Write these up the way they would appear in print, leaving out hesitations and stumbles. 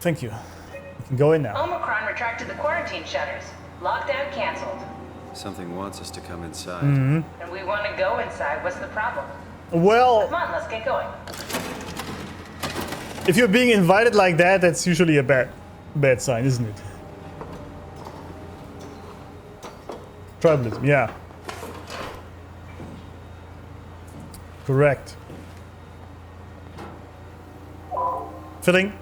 Thank you. You can go in now. Omicron retracted the quarantine shutters. Lockdown canceled. Something wants us to come inside. And we want to go inside. What's the problem? Well, Come on, let's get going. if you're being invited like that, that's usually a bad sign, isn't it? Tribalism, yeah. Correct. Fitting.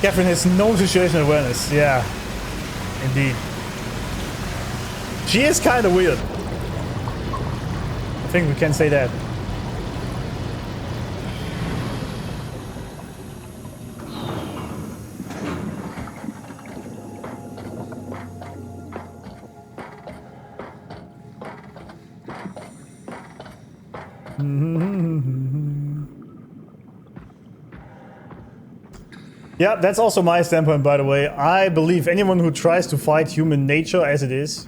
Catherine has no situational awareness. Yeah, indeed. She is kind of weird. I think we can say that. Yeah, that's also my standpoint, by the way. I believe anyone who tries to fight human nature as it is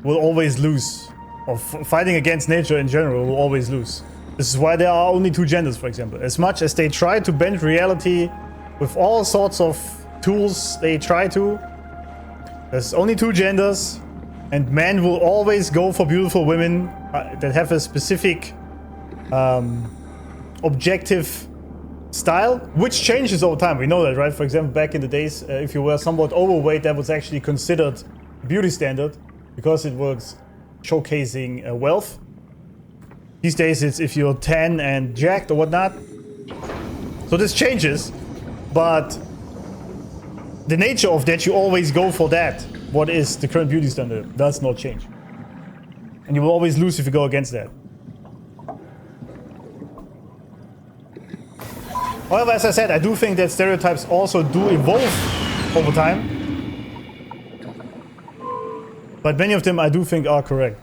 will always lose. Or fighting against nature in general will always lose. This is why there are only two genders, for example. As much as they try to bend reality with all sorts of tools they try to, there's only two genders, and men will always go for beautiful women that have a specific objective style, which changes over time. We know that, right? For example, back in the days, if you were somewhat overweight, that was actually considered a beauty standard because it was showcasing wealth. These days, it's if you're tan and jacked or whatnot. So this changes, but the nature of that, you always go for that. What is the current beauty standard does not change. And you will always lose if you go against that. However, as I said, I do think that stereotypes also do evolve over time. But many of them I do think are correct.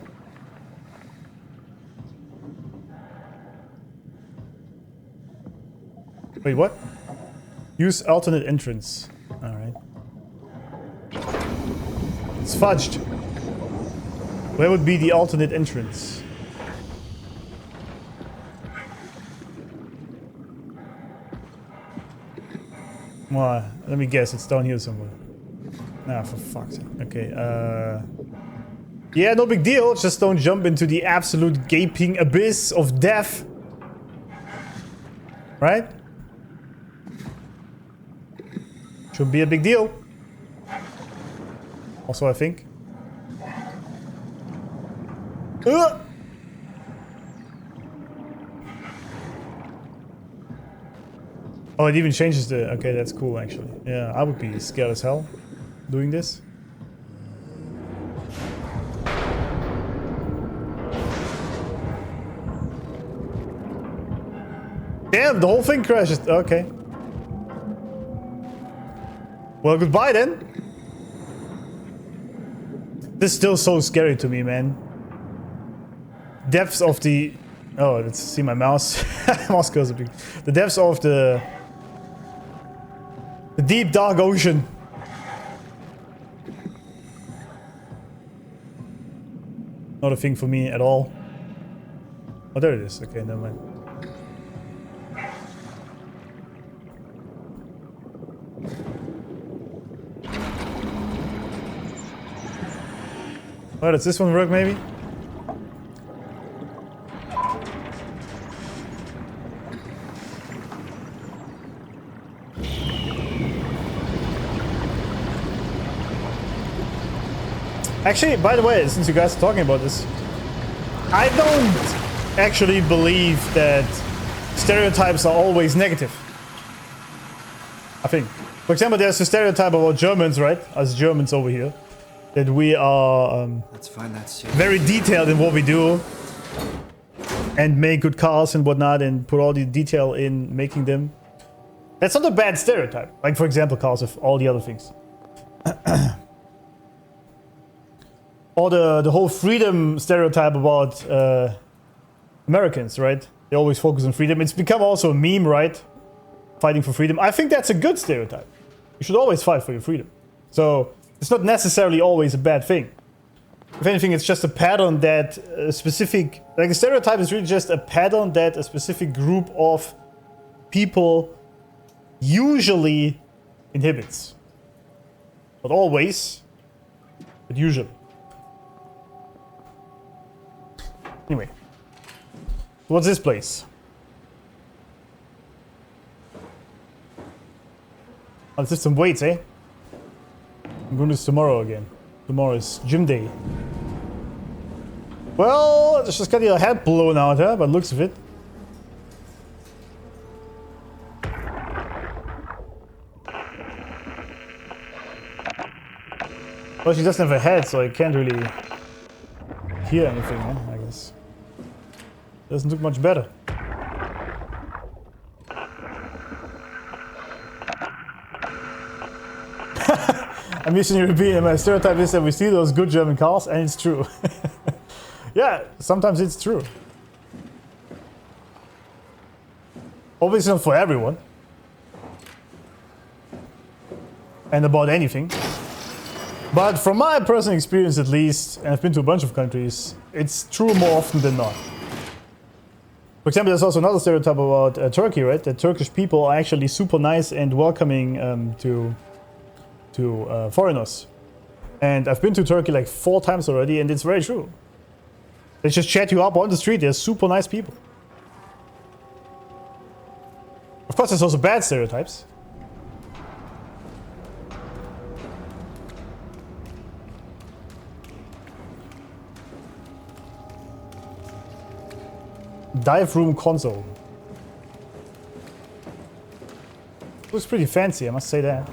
Wait, what? Use alternate entrance. Alright. It's fudged. Where would be the alternate entrance? Well, let me guess, it's down here somewhere. Ah, for fuck's sake. Okay, yeah, no big deal. Just don't jump into the absolute gaping abyss of death. Right? Should be a big deal. Also, I think. Oh, it even changes the... Okay, that's cool, actually. Yeah, I would be scared as hell doing this. Damn, the whole thing crashes. Okay. Well, goodbye then. This is still so scary to me, man. Depths of the... Oh, let's see my mouse. Mouse cursor. The depths of the deep dark ocean. Not a thing for me at all. Oh, there it is. Okay, never mind. Oh, does this one work maybe? Actually, by the way, since you guys are talking about this, I don't actually believe that stereotypes are always negative. I think. For example, there's a stereotype about Germans, right? Us Germans over here. That we are Let's find that suit. very detailed in what we do. And make good cars and whatnot and put all the detail in making them. That's not a bad stereotype. Like, for example, cars of all the other things. Or the whole freedom stereotype about Americans, right? They always focus on freedom. It's become also a meme, right? Fighting for freedom. I think that's a good stereotype. You should always fight for your freedom. So it's not necessarily always a bad thing. If anything, it's just a pattern that a specific, like a stereotype is really just a pattern that a specific group of people usually inhibits. Not always, but usually. Anyway, what's this place? Oh, let's lift some weights, eh? I'm going to this tomorrow again. Tomorrow is gym day. Well, just got your head blown out, huh? By the looks of it. Well, she doesn't have a head, so I can't really hear anything, huh? I guess. Doesn't look much better. I'm Eastern European, and my stereotype is that we see those good German cars, and it's true. Yeah, sometimes it's true. Obviously not for everyone. And about anything. But from my personal experience at least, and I've been to a bunch of countries, it's true more often than not. For example, there's also another stereotype about Turkey, right? That Turkish people are actually super nice and welcoming to foreigners. And I've been to Turkey like 4 times already, and it's very true. They just chat you up on the street. They're super nice people. Of course, there's also bad stereotypes. Dive room console. Looks pretty fancy, I must say that.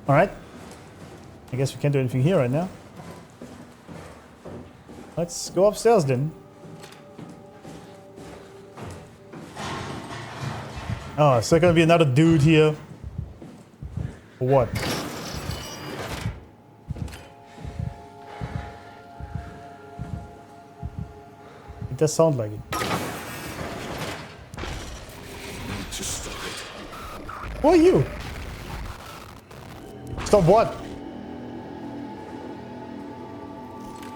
Alright. I guess we can't do anything here right now. Let's go upstairs then. Oh, is there gonna be another dude here? Or what? It does sound like it. Who are you? Stop what?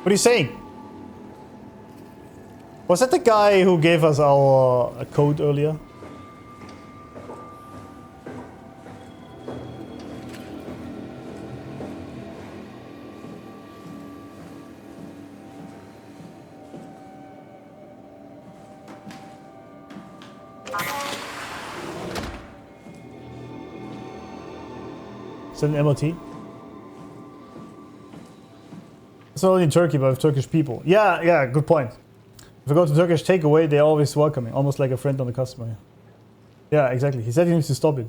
What are you saying? Was that the guy who gave us our code earlier? Is that an MOT? It's not only in Turkey, but with Turkish people. Yeah, good point. If I go to Turkish takeaway, they're always welcoming, almost like a friend on the customer. Yeah, exactly. He said he needs to stop it.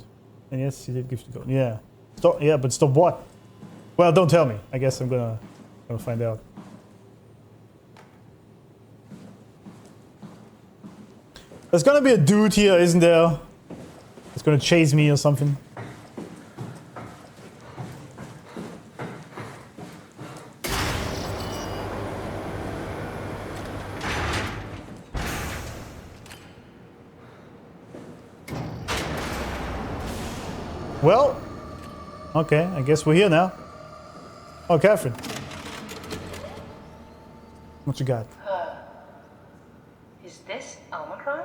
And yes, he did give the code. Yeah. Stop, yeah, but stop what? Well, don't tell me. I guess I'm gonna find out. There's gonna be a dude here, isn't there? He's gonna chase me or something. Well, okay, I guess we're here now. Oh, Catherine. What you got? Is this Omicron?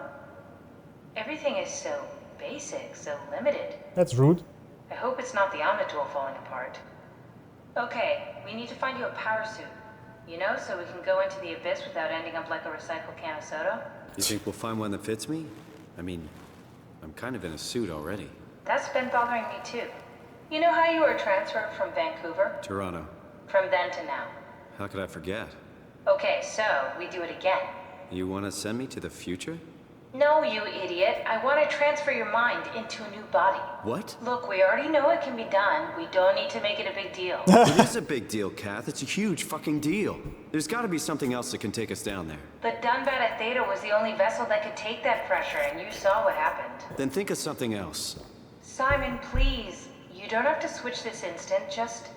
Everything is so basic, so limited. That's rude. I hope it's not the Omnitool falling apart. Okay, we need to find you a power suit. You know, so we can go into the abyss without ending up like a recycled can of soda. You think we'll find one that fits me? I mean, I'm kind of in a suit already. That's been bothering me too. You know how you were transferred from Vancouver? Toronto. From then to now. How could I forget? Okay, so we do it again. You want to send me to the future? No, you idiot. I want to transfer your mind into a new body. What? Look, we already know it can be done. We don't need to make it a big deal. It is a big deal, Cath. It's a huge fucking deal. There's got to be something else that can take us down there. But Dunbat at Theta was the only vessel that could take that pressure, and you saw what happened. Then think of something else. Simon, please. You don't have to switch this instant. Just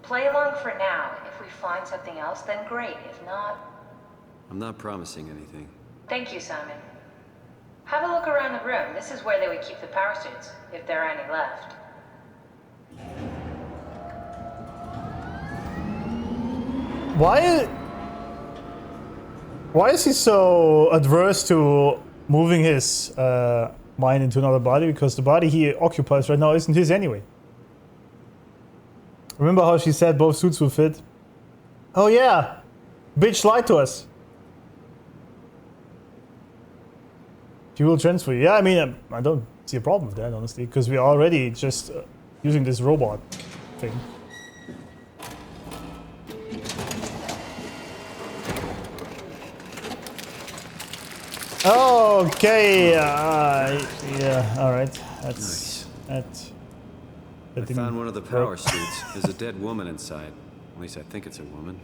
play along for now. If we find something else, then great. If not... I'm not promising anything. Thank you, Simon. Have a look around the room. This is where they would keep the power suits, if there are any left. Why is he so adverse to moving his mind into another body? Because the body he occupies right now isn't his anyway. Remember how she said both suits will fit? Oh yeah, bitch lied to us. She will transfer you. Yeah, I mean, I don't see a problem with that, honestly, because we're already just using this robot thing. Okay, yeah, alright. That's... Nice. I found one of the power suits. There's a dead woman inside. At least I think it's a woman.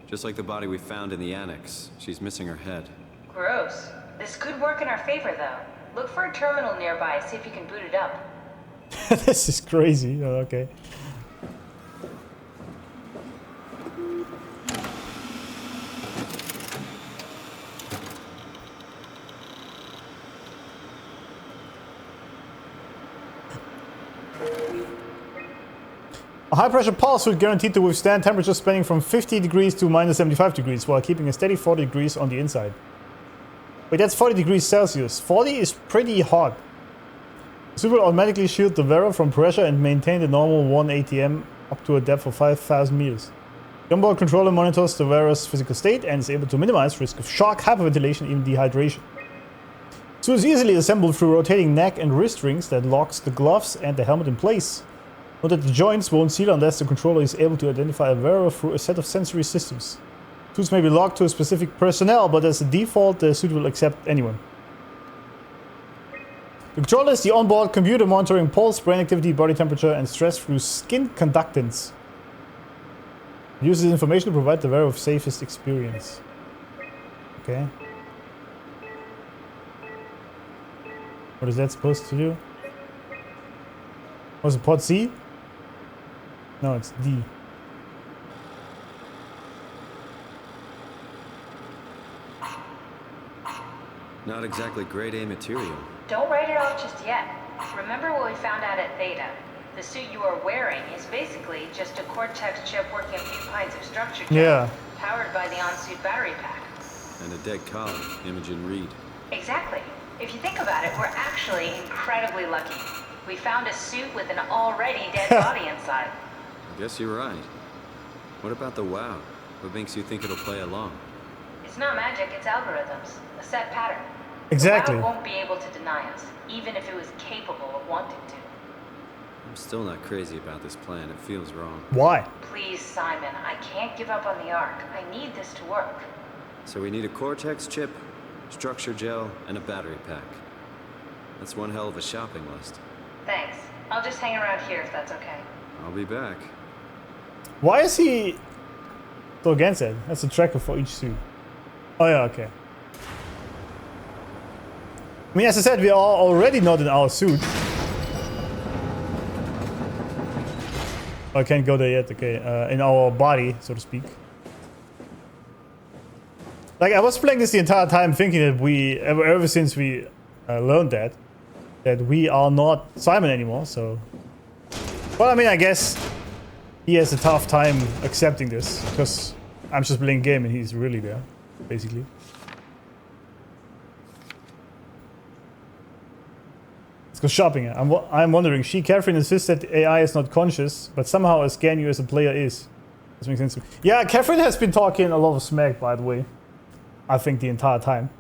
Just like the body we found in the annex. She's missing her head. Gross. This could work in our favor, though. Look for a terminal nearby, see if you can boot it up. This is crazy. Oh, okay. A high-pressure pulse suit guaranteed to withstand temperatures spanning from 50 degrees to minus 75 degrees while keeping a steady 40 degrees on the inside. Wait, that's 40 degrees Celsius. 40 is pretty hot. The suit will automatically shield the wearer from pressure and maintain the normal 1 ATM up to a depth of 5,000 meters. The onboard controller monitors the wearer's physical state and is able to minimize risk of shock, hyperventilation, and even dehydration. The suit is easily assembled through rotating neck and wrist rings that locks the gloves and the helmet in place. Note that the joints won't seal unless the controller is able to identify a wearer through a set of sensory systems. Suits may be locked to a specific personnel, but as a default, the suit will accept anyone. The controller is the onboard computer monitoring pulse, brain activity, body temperature, and stress through skin conductance. It uses information to provide the wearer with safest experience. Okay. What is that supposed to do? Was it pod C? No, it's D. Not exactly grade A material. Don't write it off just yet. Remember what we found out at Theta? The suit you are wearing is basically just a cortex chip working a few pints of structure gel, powered by the on-suit battery pack. And a dead column, Imogen Reed. Exactly. If you think about it, we're actually incredibly lucky. We found a suit with an already dead body inside. I guess you're right. What about the WoW? What makes you think it'll play along? It's not magic, it's algorithms. A set pattern. Exactly. The WoW won't be able to deny us, even if it was capable of wanting to. I'm still not crazy about this plan. It feels wrong. Why? Please, Simon, I can't give up on the Ark. I need this to work. So we need a cortex chip, structure gel, and a battery pack. That's one hell of a shopping list. Thanks. I'll just hang around here if that's okay. I'll be back. Why is he so against it? That's a tracker for each suit. Oh yeah, okay. I mean, as I said, we are already not in our suit. I can't go there yet, okay. In our body, so to speak. Like, I was playing this the entire time thinking that we, ever since we learned that we are not Simon anymore, so... Well, I mean, I guess he has a tough time accepting this, because I'm just playing a game and he's really there, basically. Let's go shopping. I'm wondering, Catherine insists that AI is not conscious, but somehow a scan you as a player is. This makes sense to me. Yeah, Catherine has been talking a lot of smack, by the way. I think the entire time.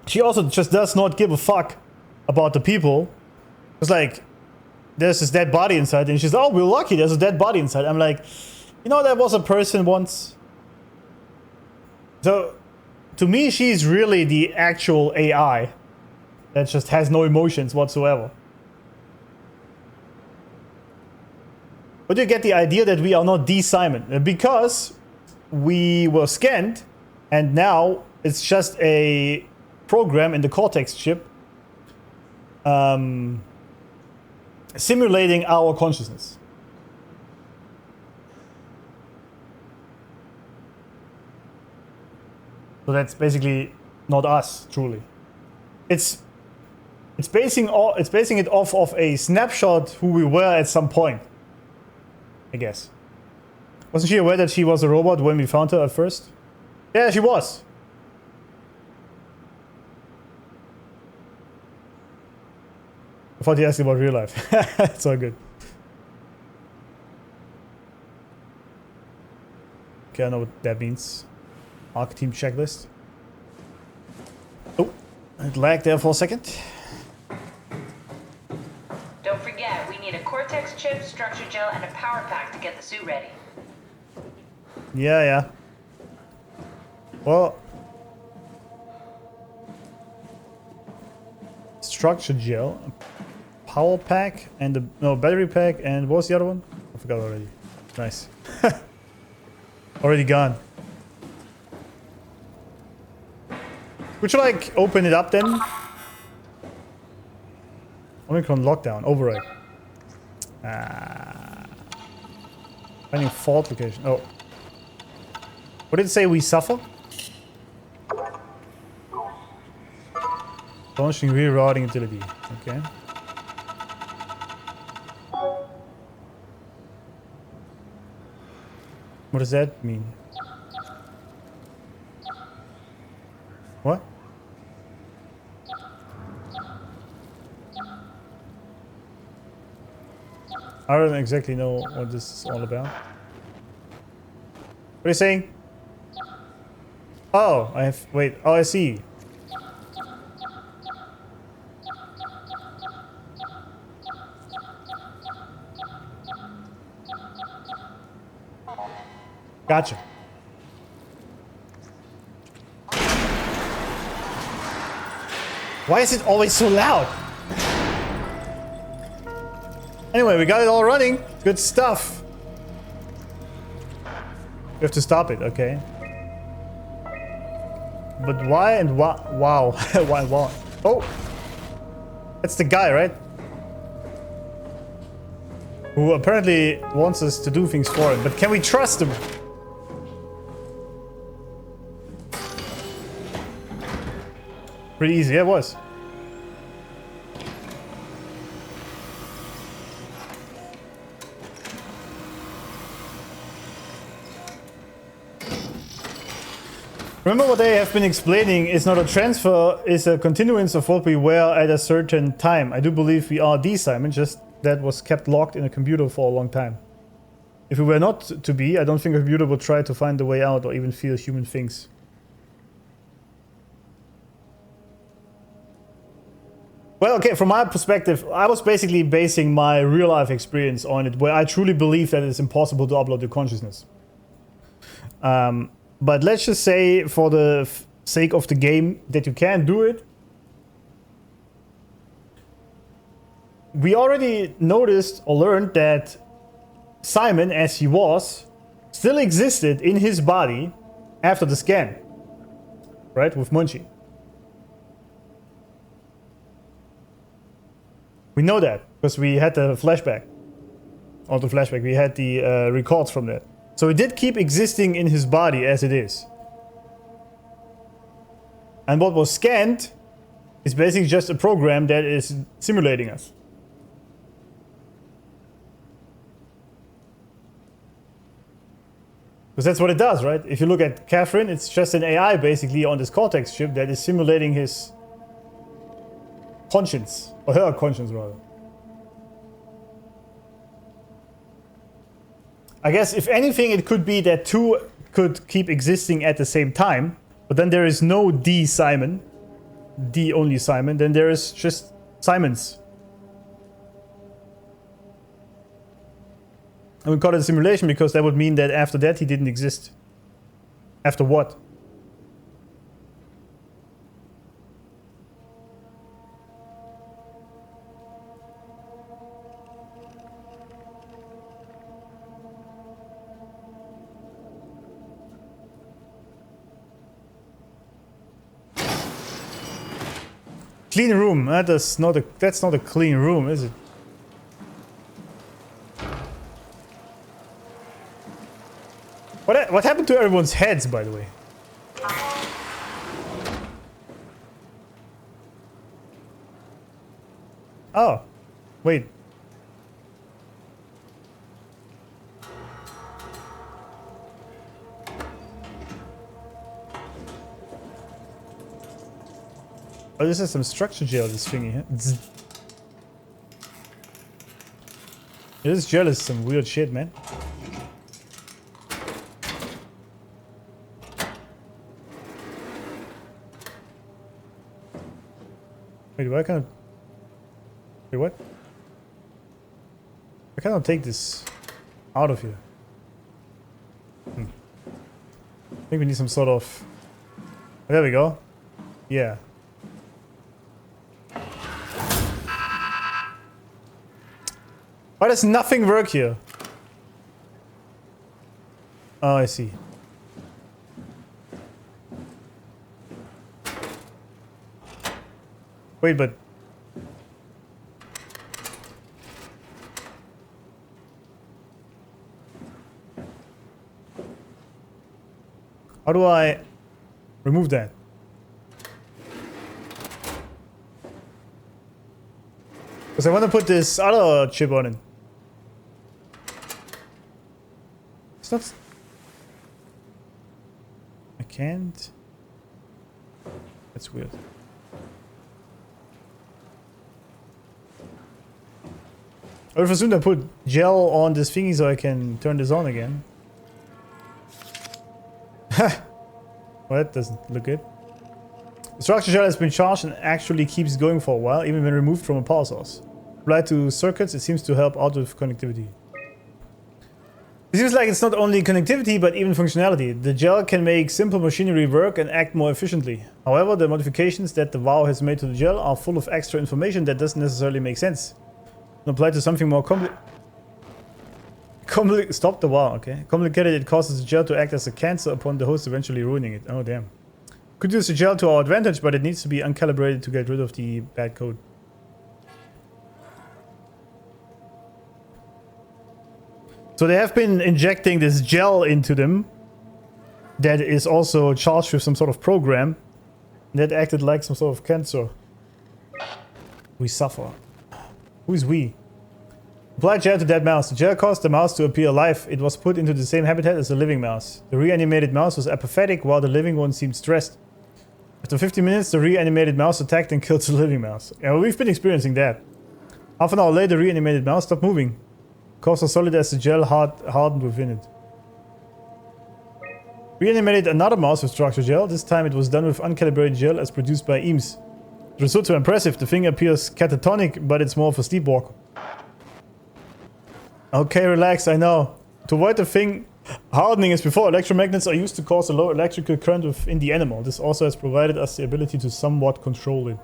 She also just does not give a fuck about the people. It's like, there's this dead body inside, and she's, oh, we're lucky, there's a dead body inside. I'm like, you know, there was a person once. So, to me, she's really the actual AI that just has no emotions whatsoever. But you get the idea that we are not the Simon, because we were scanned, and now it's just a program in the cortex chip simulating our consciousness. So that's basically not us, truly. It's basing it off of a snapshot who we were at some point, I guess. Wasn't she aware that she was a robot when we found her at first? Yeah, she was. I thought he asked about real life. It's all good. Okay, I know what that means. Arc team checklist. Oh, it lagged there for a second. Don't forget, we need a cortex chip, structure gel, and a power pack to get the suit ready. Yeah. Well, structure gel, power pack, and the battery pack, and what was the other one? I forgot already. Nice. Already gone. Would you like open it up then? Omicron lockdown override. Finding fault location. Oh. What did it say we suffer? Launching rerouting utility. Okay. What does that mean? What? I don't exactly know what this is all about. What are you saying? Oh, I have... Wait. Oh, I see. Gotcha. Why is it always so loud? Anyway, we got it all running. Good stuff. We have to stop it, okay. But why and why? Wow. Why? Oh! That's the guy, right? Who apparently wants us to do things for him. But can we trust him? Pretty easy, yeah, it was. Remember what they have been explaining is not a transfer, is a continuance of what we were at a certain time. I do believe we are D, Simon, just that was kept locked in a computer for a long time. If we were not to be, I don't think a computer would try to find a way out or even feel human things. Well, okay, from my perspective, I was basically basing my real life experience on it, where I truly believe that it's impossible to upload your consciousness. But let's just say, for the sake of the game, that you can do it. We already noticed or learned that Simon, as he was, still existed in his body after the scan. Right? With Munchie. We know that because we had the flashback. Or the flashback, we had the records from that. So it did keep existing in his body as it is. And what was scanned is basically just a program that is simulating us. Because that's what it does, right? If you look at Catherine, it's just an AI basically on this cortex chip that is simulating his conscience. Or her conscience, rather. I guess, if anything, it could be that two could keep existing at the same time, but then there is no D Simon, D only Simon, then there is just Simons. And we call it a simulation because that would mean that after that he didn't exist. After what? Clean room. That's not a clean room, is it? What happened to everyone's heads, by the way? Oh, wait. Oh, this is some structure gel, this thingy, huh? This gel is some weird shit, man. Wait, why can't... Wait, what? I cannot take this out of here. I think we need some sort of... There we go. Yeah. Why does nothing work here? Oh, I see. Wait, but... How do I remove that? Because I want to put this other chip on it. It's not... I can't... That's weird. I would assume I put gel on this thingy so I can turn this on again. Well, that doesn't look good. The structure gel has been charged and actually keeps going for a while, even when removed from a power source. Applied to circuits, it seems to help out with connectivity. It seems like it's not only connectivity, but even functionality. The gel can make simple machinery work and act more efficiently. However, the modifications that the WoW has made to the gel are full of extra information that doesn't necessarily make sense. When applied to something more stop the WoW, okay. Complicated, it causes the gel to act as a cancer upon the host, eventually ruining it. Oh, damn. Could use the gel to our advantage, but it needs to be uncalibrated to get rid of the bad code. So they have been injecting this gel into them that is also charged with some sort of program that acted like some sort of cancer. We suffer. Who is we? Apply gel to dead mouse. The gel caused the mouse to appear alive. It was put into the same habitat as the living mouse. The reanimated mouse was apathetic while the living one seemed stressed. After 50 minutes, the reanimated mouse attacked and killed the living mouse. Yeah, well, we've been experiencing that. Half an hour later, the reanimated mouse stopped moving. Caused as solid as the gel hardened within it. Reanimated another mouse with structure gel. This time it was done with uncalibrated gel as produced by EAMS. The results are impressive. The thing appears catatonic, but it's more of a sleepwalker. Okay, relax, I know. To avoid the thing hardening as before, electromagnets are used to cause a low electrical current within the animal. This also has provided us the ability to somewhat control it.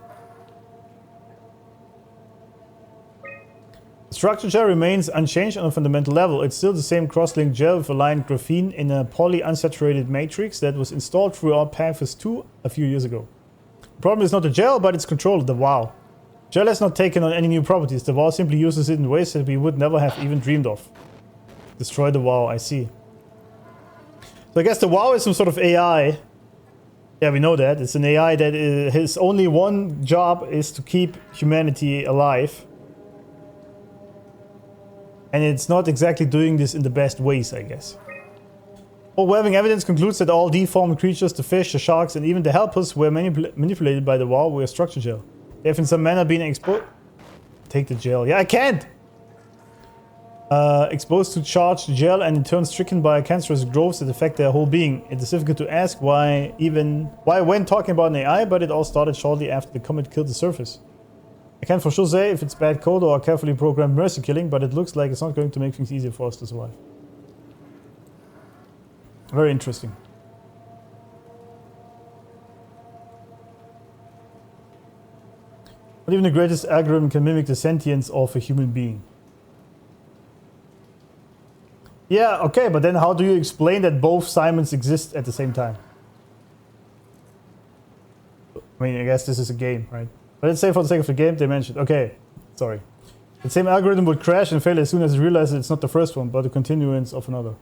The structure gel remains unchanged on a fundamental level. It's still the same cross-linked gel with aligned graphene in a polyunsaturated matrix that was installed through our Panthers 2 a few years ago. The problem is not the gel, but its control, the WoW. Gel has not taken on any new properties. The WoW simply uses it in ways that we would never have even dreamed of. Destroy the WoW, I see. So I guess the WoW is some sort of AI. Yeah, we know that. It's an AI that his only one job is to keep humanity alive. And it's not exactly doing this in the best ways, I guess. Overwhelming evidence concludes that all deformed creatures, the fish, the sharks, and even the helpers were manipulated by the WoW with structure gel. They have in some manner been exposed... Take the gel. Yeah, I can't! Exposed to charged gel and in turn stricken by cancerous growths that affect their whole being. It is difficult to ask why when talking about an AI, but it all started shortly after the comet killed the surface. I can't for sure say if it's bad code or a carefully programmed mercy killing, but it looks like it's not going to make things easier for us to survive. Very interesting. Not even the greatest algorithm can mimic the sentience of a human being. Yeah, okay, but then how do you explain that both Simons exist at the same time? I mean, I guess this is a game, right? But let's say for the sake of the game, they mentioned, okay, sorry. The same algorithm would crash and fail as soon as it realizes it's not the first one, but the continuance of another.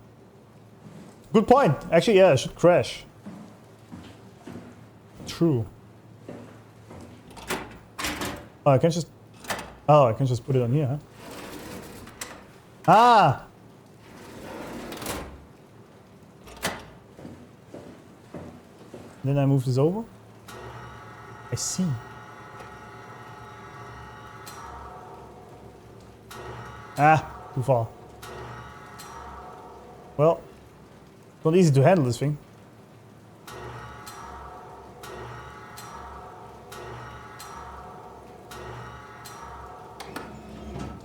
Good point. Actually, yeah, it should crash. True. Oh, I can just... Oh, I can just put it on here, huh? Ah! Then I move this over. I see. Ah, too far. Well, it's not easy to handle this thing.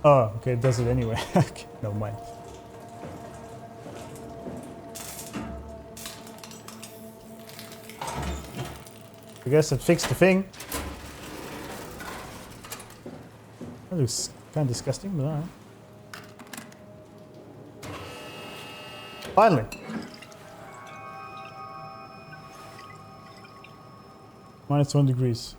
Oh, okay, it does it anyway. Okay, never mind. I guess it fixed the thing. That looks kind of disgusting, but alright. Finally. -1 degrees.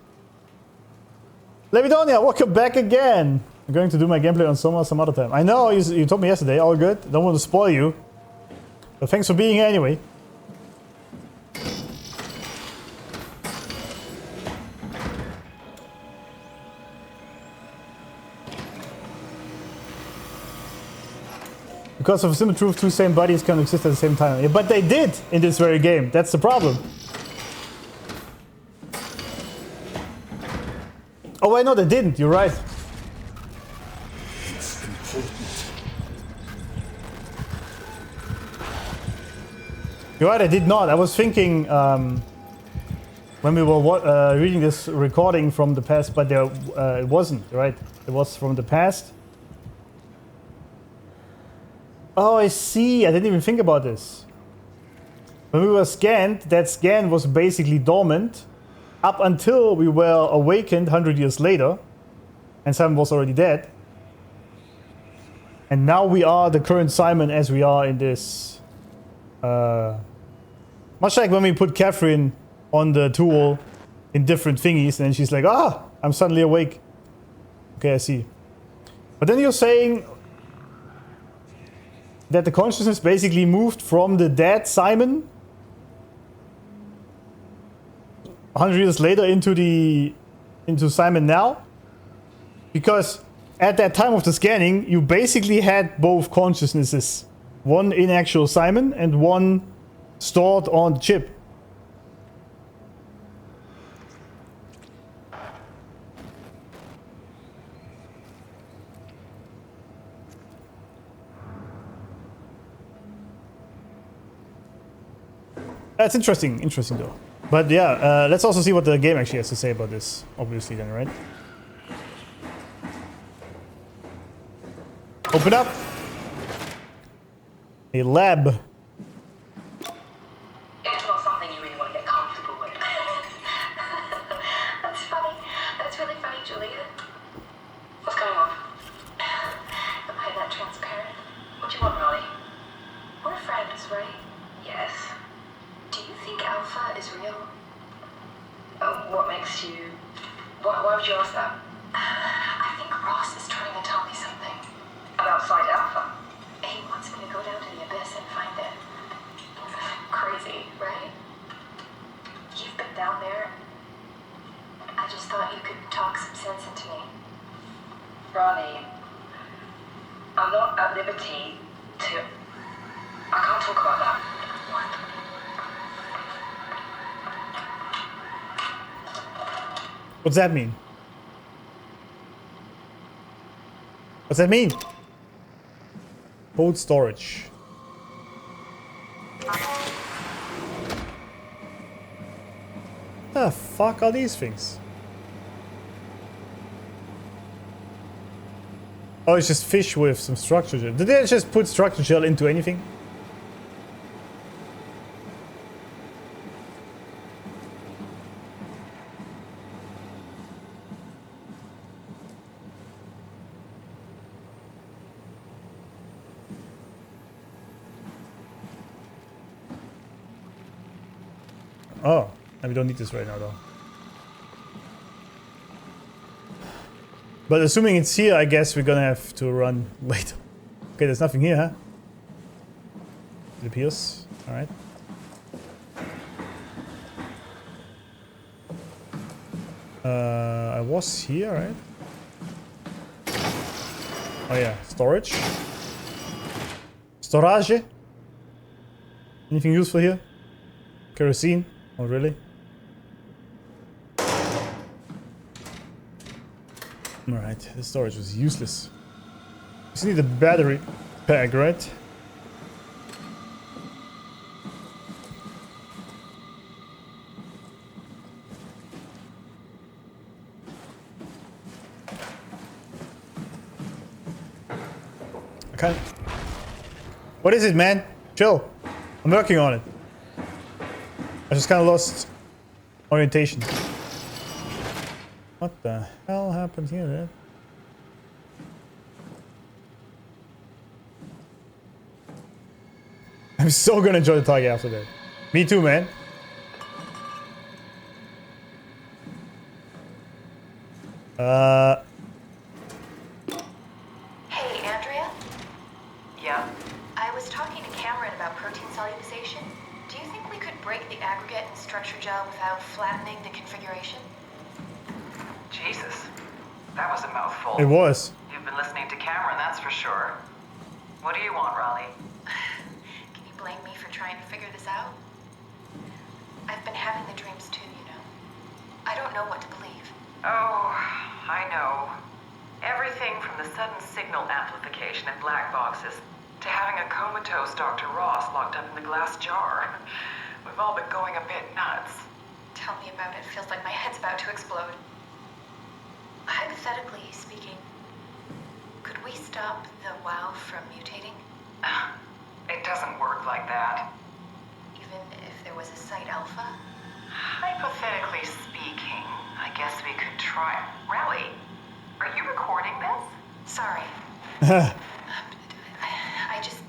Levidonia, welcome back again. I'm going to do my gameplay on SOMA some other time. I know you told me yesterday, all good. Don't want to spoil you. But thanks for being here anyway. Because of simple truth, two same bodies can exist at the same time. Yeah, but they did in this very game. That's the problem. Oh wait, no, they didn't. You're right. You're right, I did not. I was thinking when we were reading this recording from the past, but there it wasn't, right? It was from the past. Oh, I see. I didn't even think about this. When we were scanned, that scan was basically dormant up until we were awakened 100 years later, and Simon was already dead. And now we are the current Simon as we are in this. Much like when we put Catherine on the tool in different thingies, and then she's like, ah, I'm suddenly awake. Okay, I see. But then you're saying that the consciousness basically moved from the dead Simon 100 years later into Simon now? Because at that time of the scanning, you basically had both consciousnesses. One in actual Simon and one stored on the chip. That's interesting though. But yeah, let's also see what the game actually has to say about this, obviously then, right? Open up! A lab. It's not something you really want to get comfortable with. That's funny. That's really funny, Julia. What's going on? Am I that transparent? What do you want, Ronnie? We're friends, right? Yes. Do you think Alpha is real? What makes you... Why would you ask that? I think Ross is trying to tell me something. About Site Alpha? He wants me to go down to the abyss and find it. Crazy, right? You've been down there. I just thought you could talk some sense into me. Ronnie, I'm not at liberty to... I can't talk about that. What? What's that mean? What's that mean? Cold storage. The fuck are these things? Oh, it's just fish with some structure gel. Did they just put structure gel into anything? Oh, and we don't need this right now though. But assuming it's here, I guess we're gonna have to run later. Okay, there's nothing here, huh? It appears. Alright. I was here, right? Oh yeah, storage. Storage. Anything useful here? Kerosene? Oh really? Alright, the storage was useless. Just need a battery pack, right? I can't. What is it, man? Chill. I'm working on it. I just kind of lost orientation. What the hell happened here, man? I'm so gonna enjoy the target after that. Me too, man. Hey, Andrea? Yeah? I was talking to Cameron about protein solubilization. Do you think we could break the aggregate and structure gel without flattening the configuration? Jesus. That was a mouthful. It was. You've been listening to Cameron, that's for sure. What do you want, Raleigh? Can you blame me for trying to figure this out? I've been having the dreams too, you know. I don't know what to believe. Oh, I know. Everything from the sudden signal amplification in black boxes to having a comatose Dr. Ross locked up in the glass jar. We've all been going a bit nuts. Tell me about it. Feels like my head's about to explode. Hypothetically speaking, could we stop the WoW from mutating? It doesn't work like that. Even if there was a site alpha? Hypothetically speaking, I guess we could try. Raleigh, are you recording this? Sorry. I just...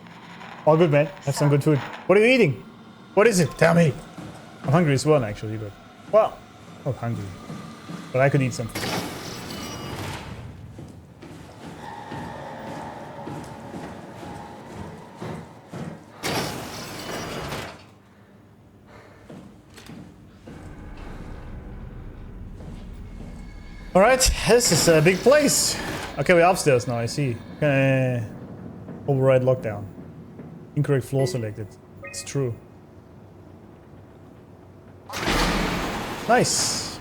All good, man. Have some good food. What are you eating? What is it? Tell me. I'm hungry as well, actually, but... Well, not hungry. But I could eat something. Alright, this is a big place. Okay, we're upstairs now, I see. Override lockdown. Incorrect floor selected. It's true. Nice.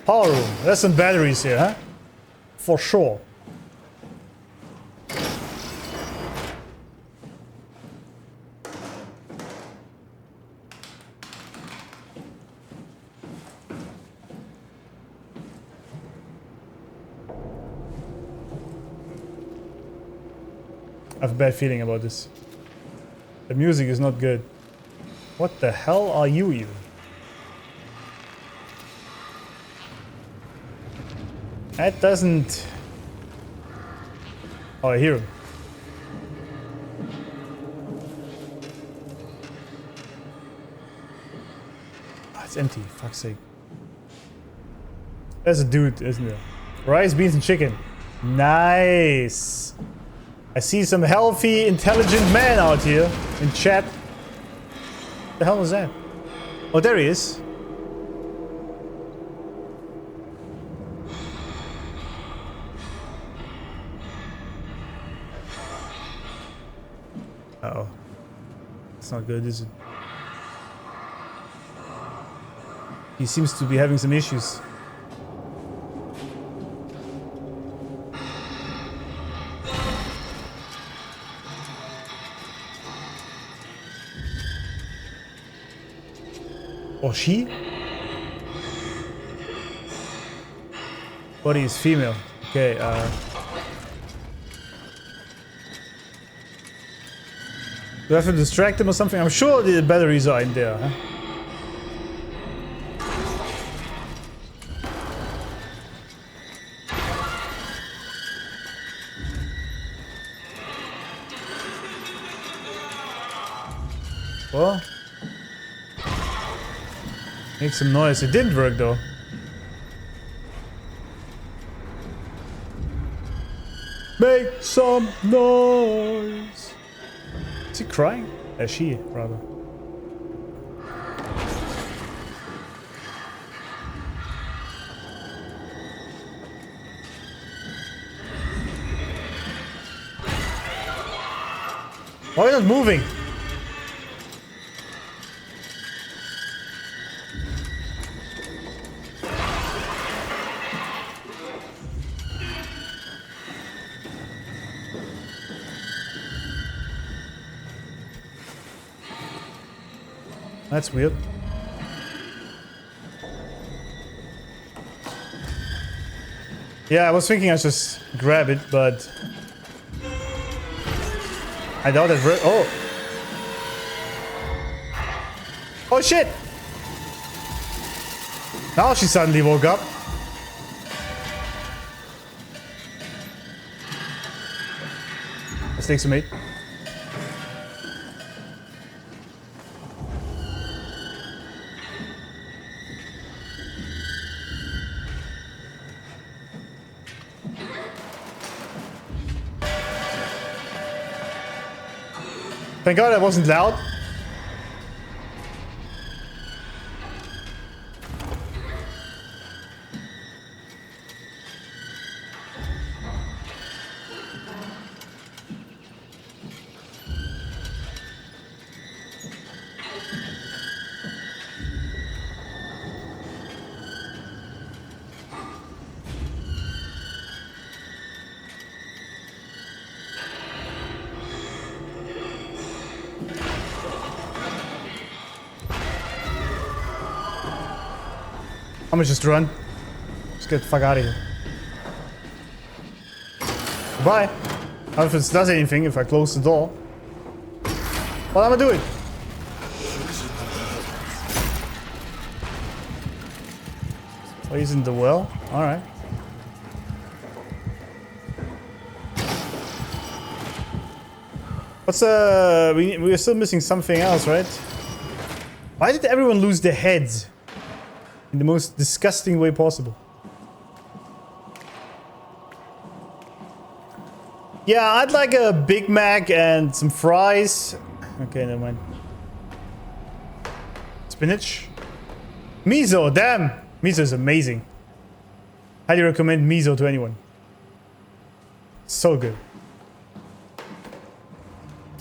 Power room. There's some batteries here, huh? For sure. I have a bad feeling about this. The music is not good. What the hell are you even? That doesn't... Oh, I hear him. Oh, it's empty, fuck's sake. There's a dude, isn't there? Rice, beans, and chicken. Nice. I see some healthy, intelligent man out here in chat. What the hell was that? Oh, there he is. Uh-oh. It's not good, is it? He seems to be having some issues. Or she? Body is female. Okay, do I have to distract him or something? I'm sure the batteries are in there, huh? Well, make some noise. It didn't work though. Make some noise. Is he crying? She, rather. Why are we not moving? That's weird. Yeah, I was thinking I should just grab it, but I doubt it. Oh! Oh shit! Now she suddenly woke up. Let's take some meat. Thank God I wasn't loud. I'm gonna just run. Just get the fuck out of here. Goodbye. I don't know if it does anything if I close the door. But I'm gonna do it. Oh, he's in the well? Alright. What's we're still missing something else, right? Why did everyone lose their heads? In the most disgusting way possible. Yeah, I'd like a Big Mac and some fries. Okay, never mind. Spinach. Miso, damn! Miso is amazing. Highly recommend miso to anyone. So good.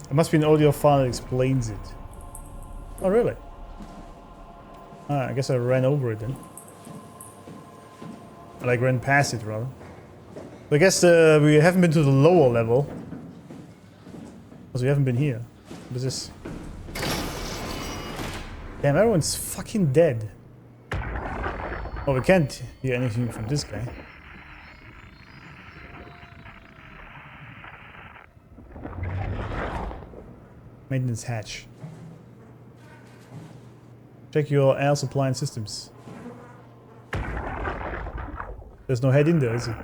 There must be an audio file that explains it. Oh, really? Ah, I guess I ran over it then. Like ran past it rather. But I guess we haven't been to the lower level. Because we haven't been here. What is this? Damn, everyone's fucking dead. Oh, we can't hear anything from this guy. Maintenance hatch. Check your air supply and systems. There's no head in there, is it?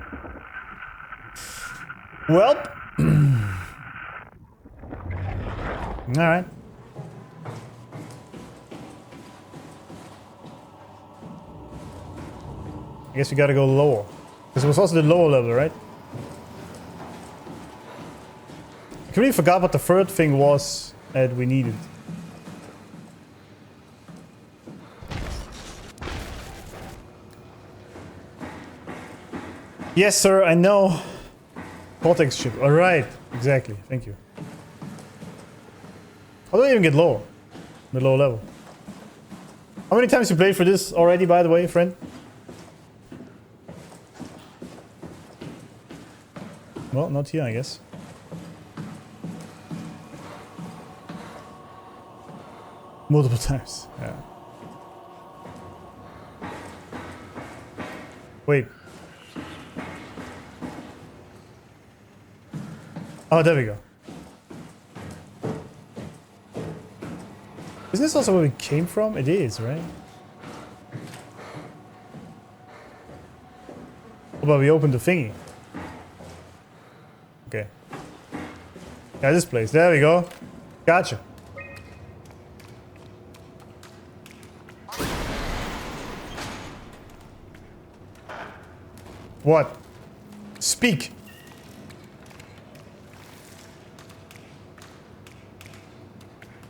Well. Alright. I guess we gotta go lower. Because it was also the lower level, right? I completely forgot what the third thing was that we needed. Yes, sir, I know. Cortex chip. Alright. Exactly. Thank you. How do I even get lower? The lower level. How many times you played for this already, by the way, friend? Well, not here, I guess. Multiple times. Yeah. Wait. Oh, there we go. Isn't this also where we came from? It is, right? Oh, but we opened the thingy. Okay. Yeah, this place. There we go. Gotcha. What? Speak.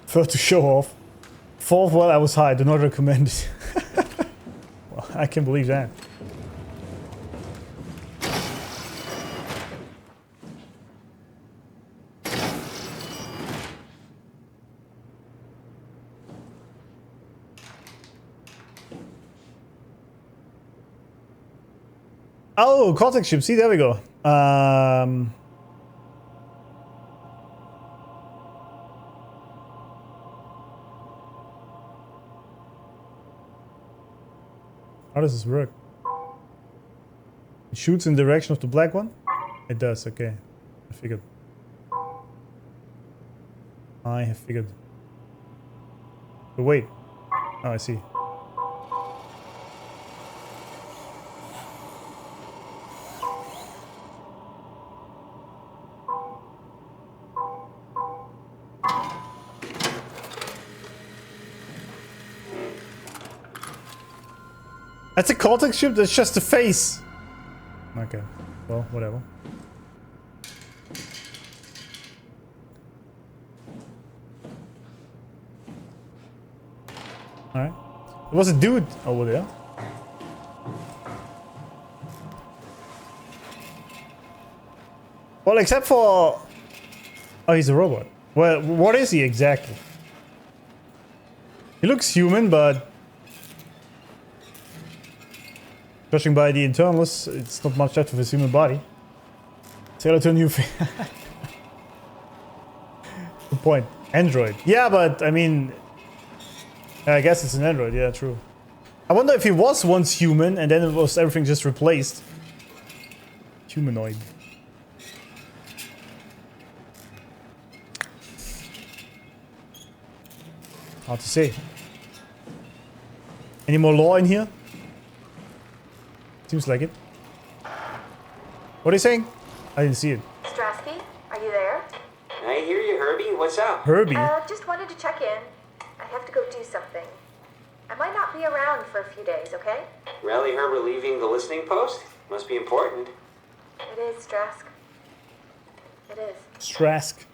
First to show off. Fourth while I was high. Do not recommend it. Well, I can believe that. Oh, cortex chip. See, there we go. How does this work? It shoots in the direction of the black one? It does, okay. I figured. I have figured. But wait. Oh, I see. That's a cortex chip? That's just a face. Okay. Well, whatever. Alright. There was a dude over there. Well, except for... Oh, he's a robot. Well, what is he exactly? He looks human, but... Judging by the internals, it's not much left of his human body. Skeleton new face. Good point. Android. Yeah, but I mean... I guess it's an android, yeah, true. I wonder if he was once human and then it was everything just replaced. Humanoid. Hard to say. Any more lore in here? Seems like it. What are you saying? I didn't see it. Strasky, are you there? I hear you, Herbie. What's up? Herbie? Just wanted to check in. I have to go do something. I might not be around for a few days, okay? Rally Herbert leaving the listening post? Must be important. It is, Strask. It is. Strask.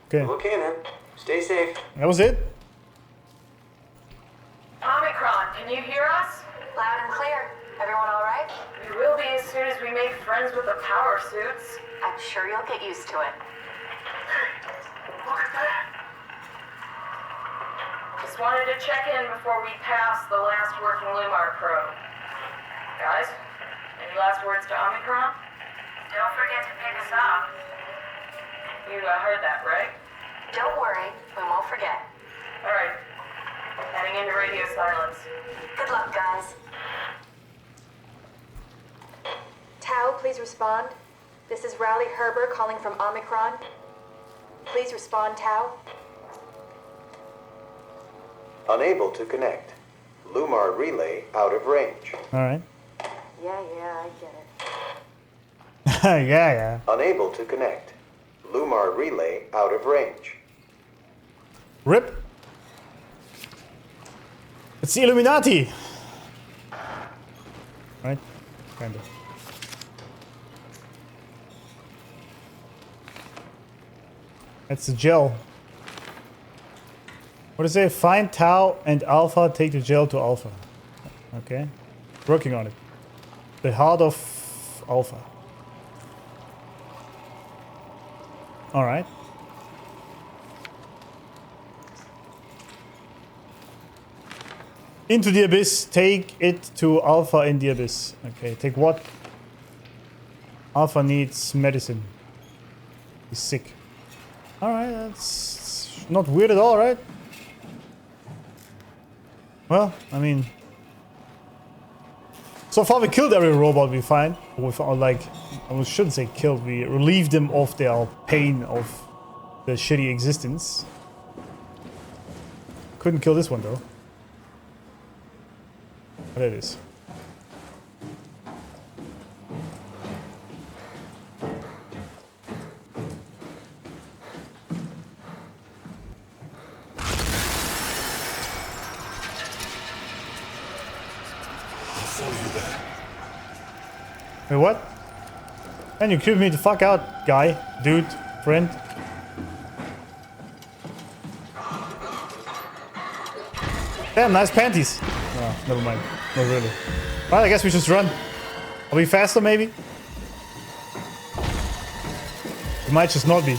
Okay. Okay then. Stay safe. That was it? Omicron, can you hear us? Loud and clear. Everyone all right? We will be as soon as we make friends with the power suits. I'm sure you'll get used to it. Look at that. Just wanted to check in before we pass the last working Lumar probe. Guys, any last words to Omicron? Don't forget to pick us up. You heard that, right? Don't worry, we won't forget. Alright. Heading into radio silence. Good luck, guys. Tau, please respond. This is Rally Herbert calling from Omicron. Please respond, Tau. Unable to connect. Lumar relay out of range. Alright. Yeah, I get it. yeah. Unable to connect. Lumar relay out of range. RIP. It's the Illuminati. Right? Kinda. That's the gel. What does it say? Find Tau and Alpha, take the gel to Alpha. Okay. Working on it. The heart of Alpha. Alright. Into the abyss. Take it to Alpha in the abyss. Okay, take what? Alpha needs medicine. He's sick. Alright, that's not weird at all, right? Well, I mean... So far we killed every robot we find. We found, like, I shouldn't say killed, we relieved them of their pain of the shitty existence. Couldn't kill this one though. There it is. Wait, what? Man, you creeped me the fuck out, guy, dude, friend. Damn, nice panties. Oh, never mind. Not really. Well, I guess we just run. Are we faster, maybe? We might just not be.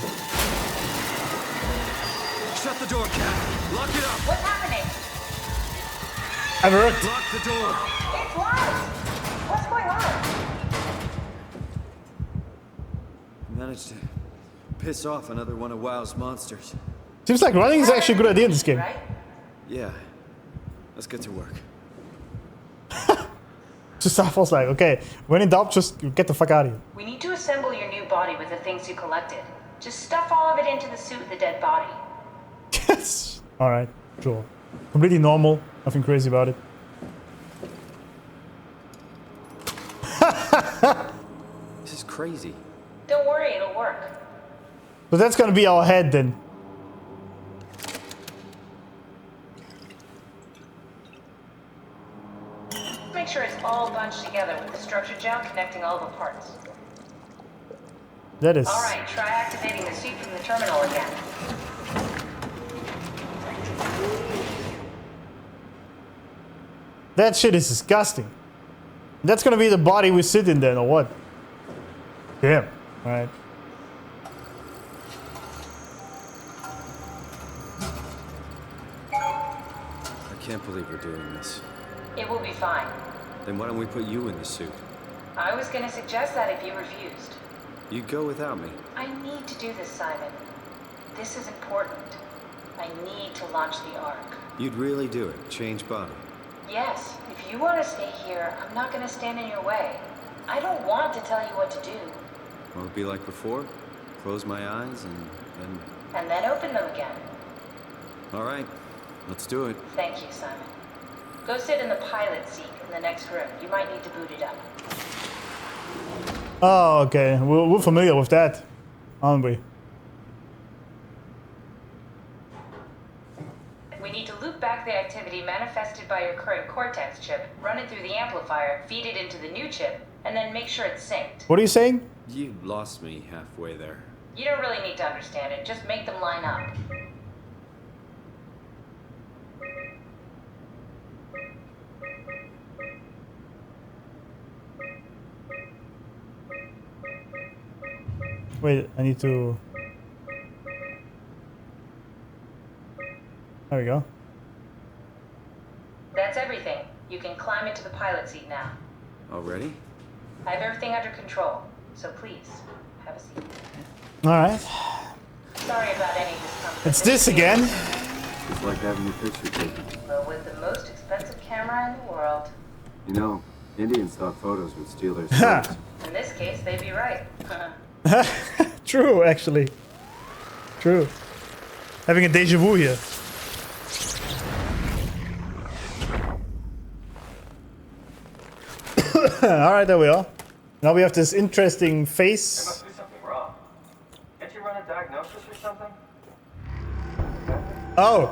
Shut the door, Cath. Lock it up. What's happening? I've worked. Lock the door. It's locked. What's going on? managed to piss off another one of WoW's monsters. Seems like running is actually a good idea in this game. Right? Yeah. Let's get to work. Just I was like, okay, when in doubt, just get the fuck out of here. We need to assemble your new body with the things you collected. Just stuff all of it into the suit with the dead body. Yes. All right, sure. Completely normal. Nothing crazy about it. This is crazy. Don't worry, it'll work. So that's gonna be our head then. Make sure it's all bunched together with the structure gel connecting all the parts. That is. All right, try activating the suit from the terminal again. That shit is disgusting. That's gonna be the body we sit in then, or what? Damn. All right. I can't believe we're doing this. It will be fine. Then why don't we put you in the suit? I was gonna suggest that if you refused. You'd go without me. I need to do this, Simon. This is important. I need to launch the Ark. You'd really do it. Change body. Yes, if you want to stay here, I'm not gonna stand in your way. I don't want to tell you what to do. Won't it be like before? Close my eyes and then... And then open them again. All right. Let's do it. Thank you, Simon. Go sit in the pilot seat in the next room. You might need to boot it up. Oh, okay. We're familiar with that, aren't we? We need to loop back the activity manifested by your current cortex chip, run it through the amplifier, feed it into the new chip, and then make sure it's synced. What are you saying? You lost me halfway there. You don't really need to understand it. Just make them line up. Wait, I need to... There we go. That's everything. You can climb into the pilot seat now. Already? I have everything under control, so please, have a seat. Alright. Sorry about any discomfort. It's this again. It's like having your picture taken. Well, with the most expensive camera in the world. You know, Indian stock photos would steal their Ha! souls. In this case, they'd be right. True, actually. True. Having a deja vu here. Alright, there we are. Now we have this interesting There face. must be something wrong. Can't you run a diagnosis or something? Oh!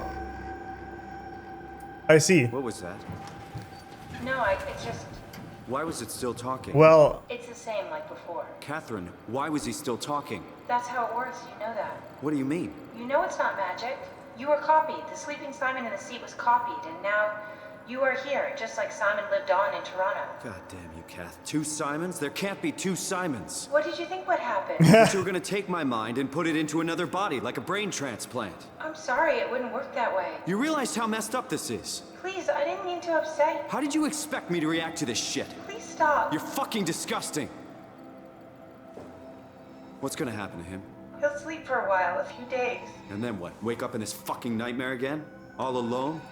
I see. What was that? No, it's just, Why was it still talking? Well, it's the same like before. Catherine, why was he still talking? That's how it works, you know that. What do you mean? You know it's not magic. You were copied. The sleeping Simon in the seat was copied, and now you are here, just like Simon lived on in Toronto. God damn you, Cath. 2 Simons? There can't be 2 Simons. What did you think would happen? But you were gonna take my mind and put it into another body, like a brain transplant. I'm sorry, it wouldn't work that way. You realize how messed up this is? Please, I didn't mean to upset you. How did you expect me to react to this shit? Please stop. You're fucking disgusting. What's gonna happen to him? He'll sleep for a while, a few days. And then what? Wake up in this fucking nightmare again? All alone?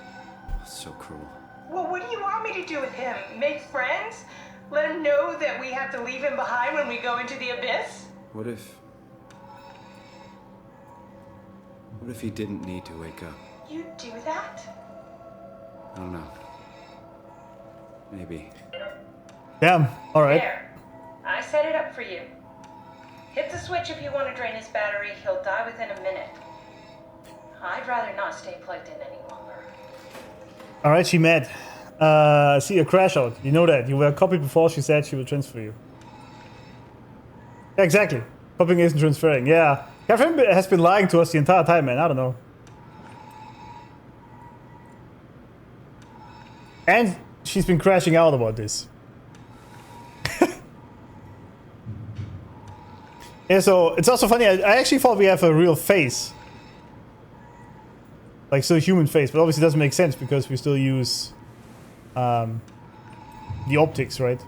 So cruel. Well, what do you want me to do with him? Make friends? Let him know that we have to leave him behind when we go into the abyss? What if he didn't need to wake up? You'd do that? I don't know. Maybe. damn. Alright. There. I set it up for you. Hit the switch if you want to drain his battery. He'll die within a minute. I'd rather not stay plugged in any longer. Alright, she mad. See a crash out. You know that. You were copied before she said she will transfer you. Yeah, exactly. Copying isn't transferring. Yeah. Catherine has been lying to us the entire time, man. I don't know. And she's been crashing out about this. Yeah, so it's also funny. I actually thought we have a real face. Like, still a human face, but obviously it doesn't make sense because we still use the optics, right?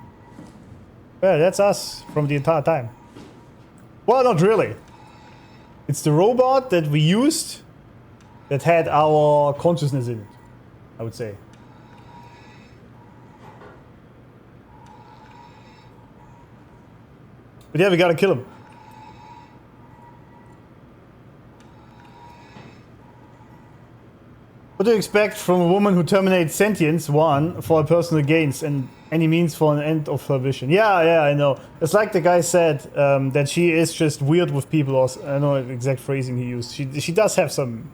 Yeah, that's us from the entire time. Well, not really. It's the robot that we used that had our consciousness in it, I would say. But yeah, we gotta kill him. What do you expect from a woman who terminates sentience, one, for her personal gains and any means for an end of her vision? Yeah, I know. It's like the guy said, that she is just weird with people, or I don't know the exact phrasing he used. She does have some...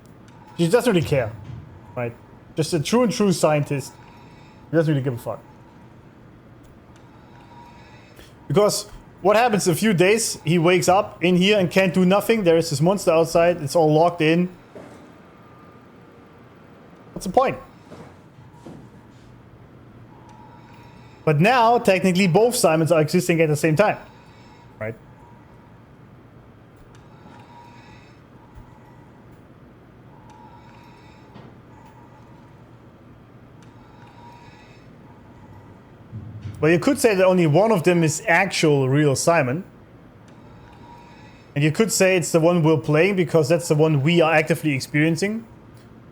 She doesn't really care, right? Just a true scientist. He doesn't really give a fuck. Because what happens in a few days, he wakes up in here and can't do nothing. There is this monster outside, it's all locked in. What's the point? But now, technically, both Simons are existing at the same time, right? Well, you could say that only one of them is actual real Simon. And you could say it's the one we're playing because that's the one we are actively experiencing.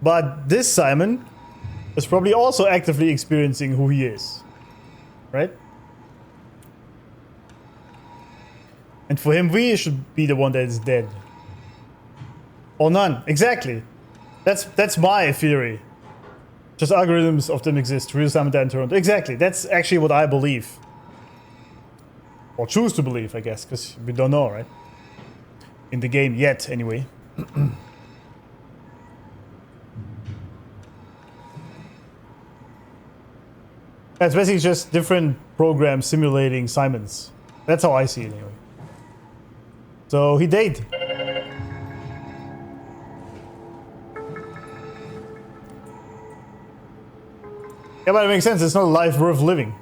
But this Simon is probably also actively experiencing who he is. Right? And for him, we should be the one that is dead. Or none. Exactly. That's my theory. Just algorithms of them exist. Real Simon died in Toronto. Exactly. That's actually what I believe. Or choose to believe, I guess. Because we don't know, right? In the game yet, anyway. It's basically just different programs simulating Simons. That's how I see it anyway. So he died. Yeah, but it makes sense. It's not a life worth living.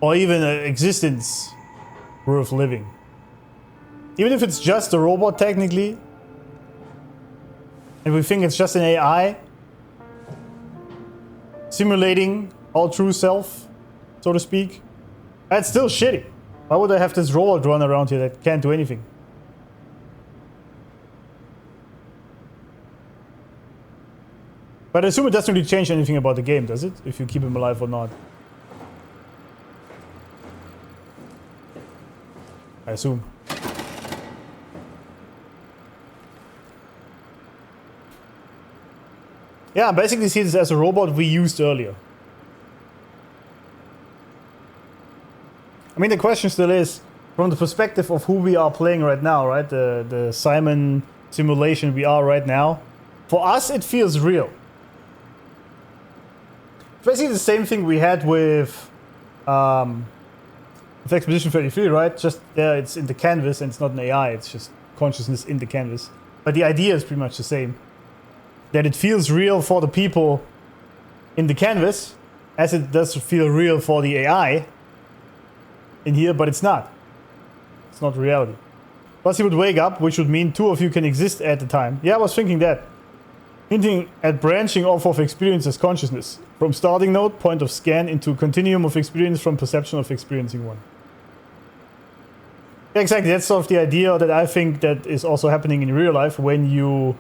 Or even an existence worth living. Even if it's just a robot technically, and we think it's just an AI, simulating our true self, so to speak, that's still shitty. Why would I have this robot run around here that can't do anything? But I assume it doesn't really change anything about the game, does it? If you keep him alive or not. I assume. Yeah, basically see this as a robot we used earlier. I mean, the question still is, from the perspective of who we are playing right now, right? The Simon simulation we are right now. For us, it feels real. It's basically the same thing we had with Expedition 33, right? Just, yeah, it's in the canvas and it's not an AI, it's just consciousness in the canvas. But the idea is pretty much the same. That it feels real for the people in the canvas, as it does feel real for the AI in here, but it's not. It's not reality. Plus, you would wake up, which would mean two of you can exist at the time. Yeah, I was thinking that. Hinting at branching off of experience as consciousness. From starting node, point of scan, into continuum of experience from perception of experiencing one. Yeah, exactly, that's sort of the idea that I think that is also happening in real life when you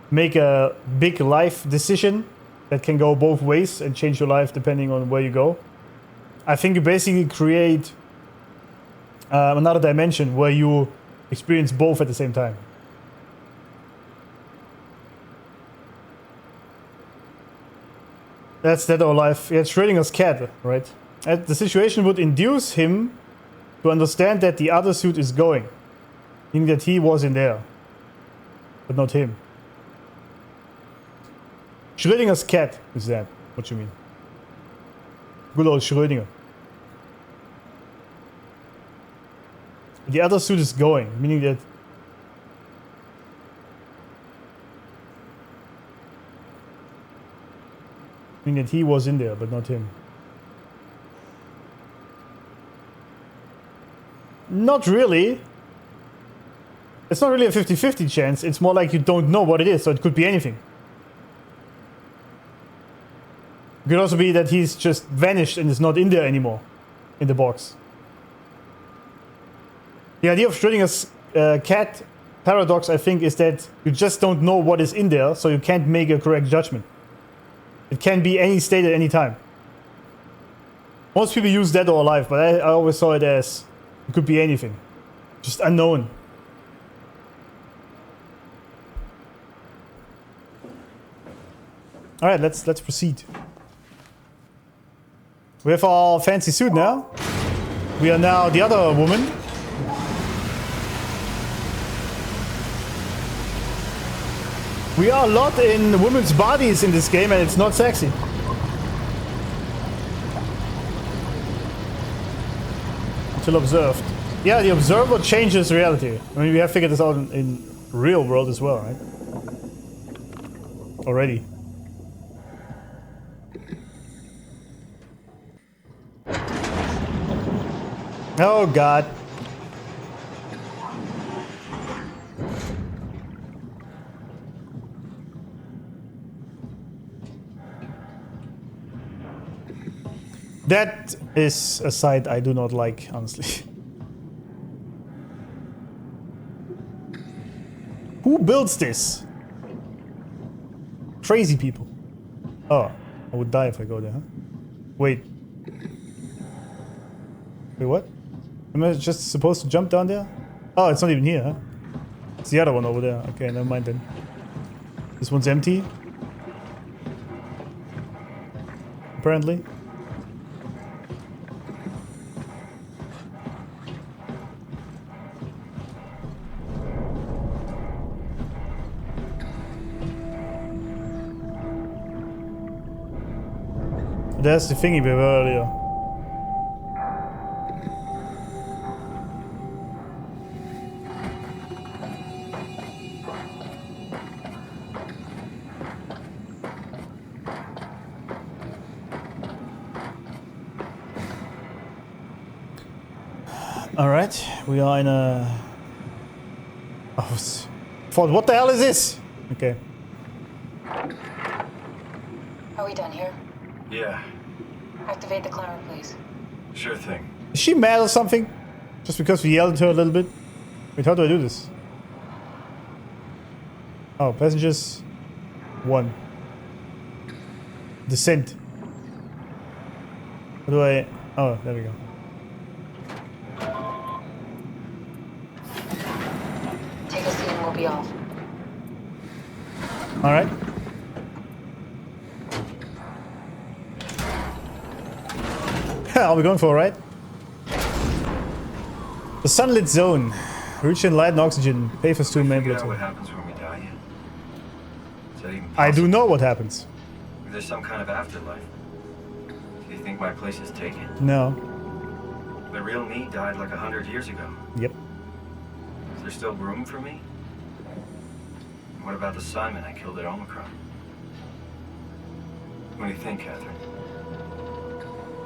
make a big life decision that can go both ways and change your life depending on where you go. I think you basically create another dimension where you experience both at the same time. That's that our life. Yeah, it's Schrödinger's cat, right? And the situation would induce him to understand that the other suit is going. Meaning that he was in there. But not him. Schrödinger's cat is that. What you mean? Good old Schrödinger. The other suit is going. Meaning that he was in there, but not him. Not really. It's not really a 50-50 chance. It's more like you don't know what it is, so it could be anything. It could also be that he's just vanished and is not in there anymore. In the box. The idea of Schrödinger's cat paradox, I think, is that you just don't know what is in there, so you can't make a correct judgment. It can be any state at any time. Most people use dead or alive, but I always saw it as it could be anything. Just unknown. Alright, let's proceed. We have our fancy suit now. We are now the other woman. We are a lot in women's bodies in this game, and it's not sexy. Until observed. Yeah, the observer changes reality. I mean, we have figured this out in real world as well, right? Already. Oh God. That is a sight I do not like, honestly. Who builds this? Crazy people. Oh, I would die if I go there, huh? Wait. Wait, what? Am I just supposed to jump down there? Oh, it's not even here, huh? It's the other one over there. Okay, never mind then. This one's empty. Apparently. There's the thingy we were earlier. Alright, we are in a... Oh, what the hell is this? Okay. Are we done here? Yeah, Activate the climber, please. sure thing. Is she mad or something? Just because we yelled at her a little bit? Wait, how do I do this? Oh, passengers 1. Descent. How do I... Oh, there we go. Take a seat and we'll be off. Alright. Are we going for a ride? The sunlit zone. Rich in light and oxygen. Pay for 2 main Figure out plateau. what happens when we die yet? Is that even possible? I do know what happens. If there's some kind of afterlife. Do you think my place is taken? No. The real me died like 100 years ago. Yep. Is there still room for me? And what about the Simon I killed at Omicron? What do you think, Catherine?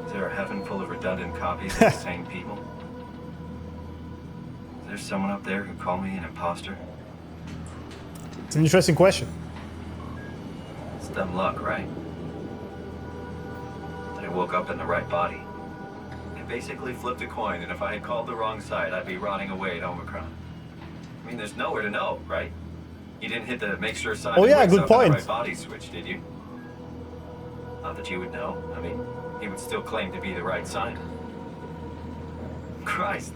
Is there a heaven full of redundant copies of the same people? Is there someone up there who called me an imposter? It's an interesting question. It's dumb luck, right? I woke up in the right body. I basically flipped a coin, and if I had called the wrong side, I'd be rotting away at Omicron. I mean, there's nowhere to know, right? You didn't hit the make sure sign. Oh yeah, wakes good up in point. the right body switch, did you? Not that you would know. I mean, he would still claim to be the right sign. Christ.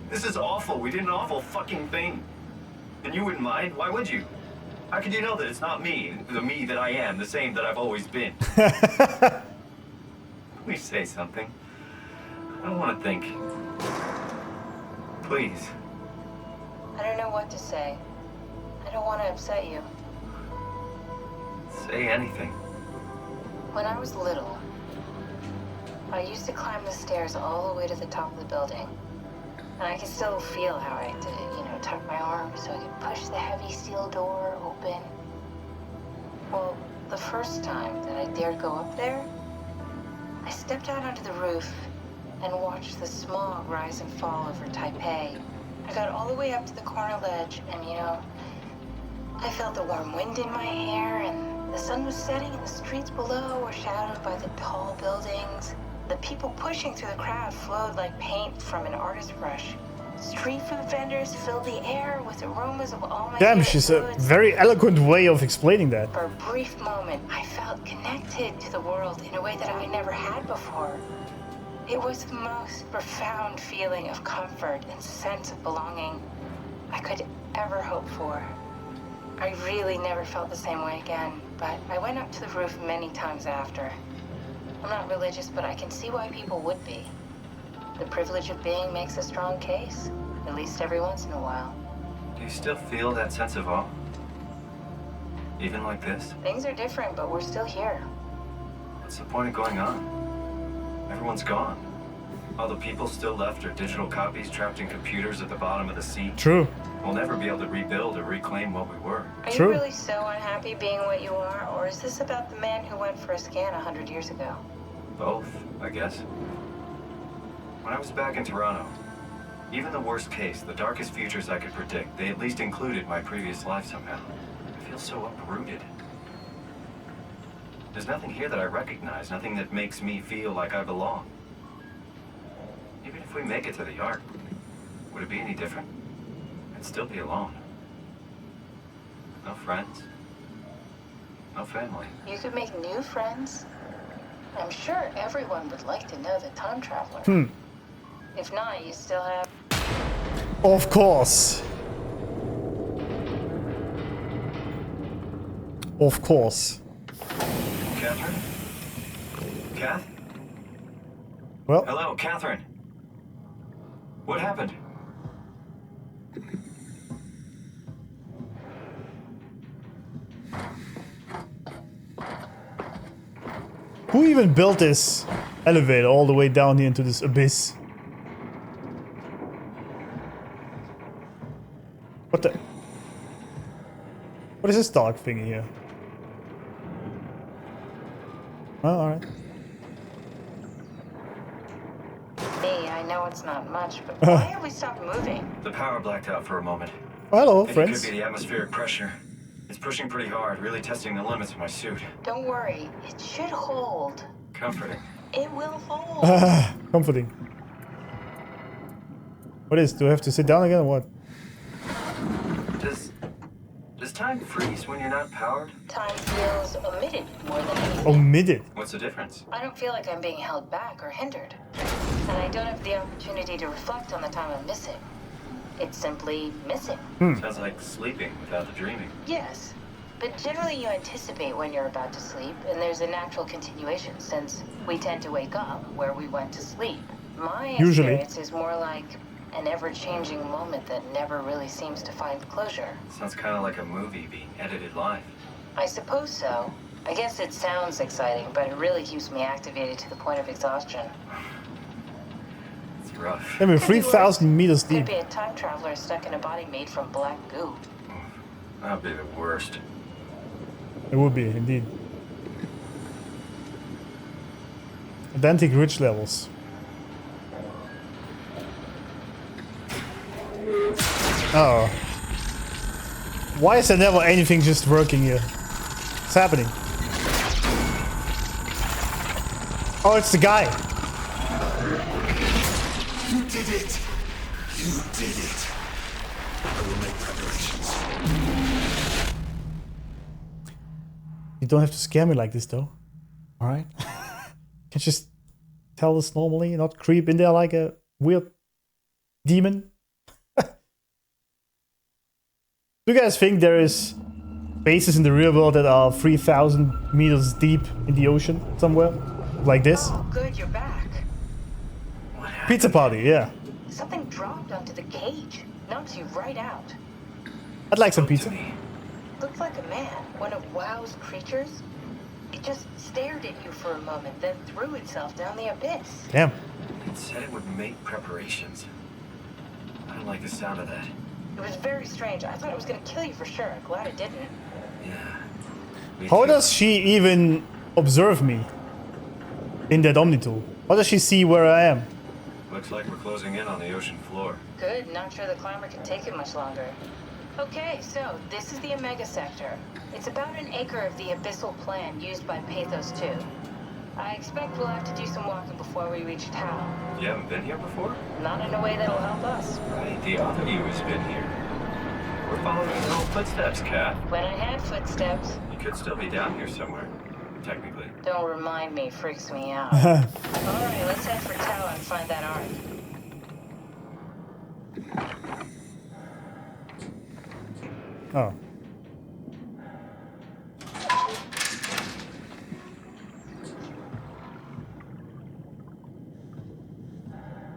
This is awful. We did an awful fucking thing. And you wouldn't mind? Why would you? How could you know that it's not me, the me that I am, the same that I've always been? Please say something. I don't want to think. Please. I don't know what to say. I don't want to upset you. Say anything. When I was little, I used to climb the stairs all the way to the top of the building. And I could still feel how I had to, tuck my arm so I could push the heavy steel door open. Well, the first time that I dared go up there, I stepped out onto the roof and watched the smog rise and fall over Taipei. I got all the way up to the corner ledge and, I felt the warm wind in my hair and the sun was setting and the streets below were shadowed by the tall buildings. The people pushing through the crowd flowed like paint from an artist's brush. Street food vendors fill the air with aromas of all my Damn, favorite she's a foods. very eloquent way of explaining that. For a brief moment, I felt connected to the world in a way that I never had before. It was the most profound feeling of comfort and sense of belonging I could ever hope for. I really never felt the same way again, but I went up to the roof many times after. I'm not religious, but I can see why people would be. The privilege of being makes a strong case, at least every once in a while. Do you still feel that sense of awe? Even like this? Things are different, but we're still here. What's the point of going on? Everyone's gone. All the people still left are digital copies trapped in computers at the bottom of the sea. True. We'll never be able to rebuild or reclaim what we were. Are True. you really so unhappy being what you are, or is this about the man who went for a scan 100 years ago? Both, I guess. When I was back in Toronto, even the worst case, the darkest futures I could predict, they at least included my previous life somehow. I feel so uprooted. There's nothing here that I recognize, nothing that makes me feel like I belong. Even if we make it to the Ark, would it be any different? I'd still be alone. No friends. No family. You could make new friends. I'm sure everyone would like to know the time traveler. If not, you still have... Of course. Of course. Catherine? Cath? Well, Hello, Catherine. What happened? who even built this elevator all the way down here into this abyss? What the? What is this dark thing here? Oh, alright. Hey, I know it's not much, but why have we stopped moving? The power blacked out for a moment. Oh, hello, It friends. could be the atmospheric pressure. It's pushing pretty hard, really testing the limits of my suit. Don't worry, it should hold. Comforting. It will hold. Comforting. What is? Do I have to sit down again or what? Does time freeze when you're not powered? Time feels omitted more than anything. Omitted. What's the difference? I don't feel like I'm being held back or hindered. And I don't have the opportunity to reflect on the time I'm missing. It's simply missing. Sounds like sleeping without the dreaming. Yes. But generally you anticipate when you're about to sleep, and there's a natural continuation since we tend to wake up where we went to sleep. My Usually. experience is more like an ever-changing moment that never really seems to find closure. Sounds kind of like a movie being edited live. I suppose so. I guess it sounds exciting, but it really keeps me activated to the point of exhaustion. It's rough. I mean, Could be 3,000 meters Could deep. be a time traveler stuck in a body made from black goo. That'd be the worst. It would be, indeed. Identic ridge levels. Oh. Why is there never anything just working here? What's happening? Oh, it's the guy. You did it! You did it! I will make preparations. You don't have to scare me like this, though. Alright? Can you just tell this normally, not creep in there like a weird demon? Do you guys think there is bases in the real world that are 3,000 meters deep in the ocean somewhere? Like this? Oh, good, you're back. Pizza party, yeah. Something dropped onto the cage. Knocks you right out. I'd like some pizza. Looked like a man, one of WoW's creatures. It just stared at you for a moment, then threw itself down the abyss. Damn. It said it would make preparations. I don't like the sound of that. It was very strange. I thought it was gonna kill you for sure. Glad it didn't. Yeah. How does she even observe me in that Omnitool? How does she see where I am? Looks like we're closing in on the ocean floor. Good, not sure the climber can take it much longer. Okay, so this is the Omega Sector. It's about an acre of the abyssal plan used by Pathos 2. I expect we'll have to do some walking before we reach town. You haven't been here before? Not in a way that'll help us. Right, the other you has been here. We're following your own footsteps, Cath. When I had footsteps. You could still be down here somewhere, technically. Don't remind me, freaks me out. Alright, let's head for town and find that arc. Oh.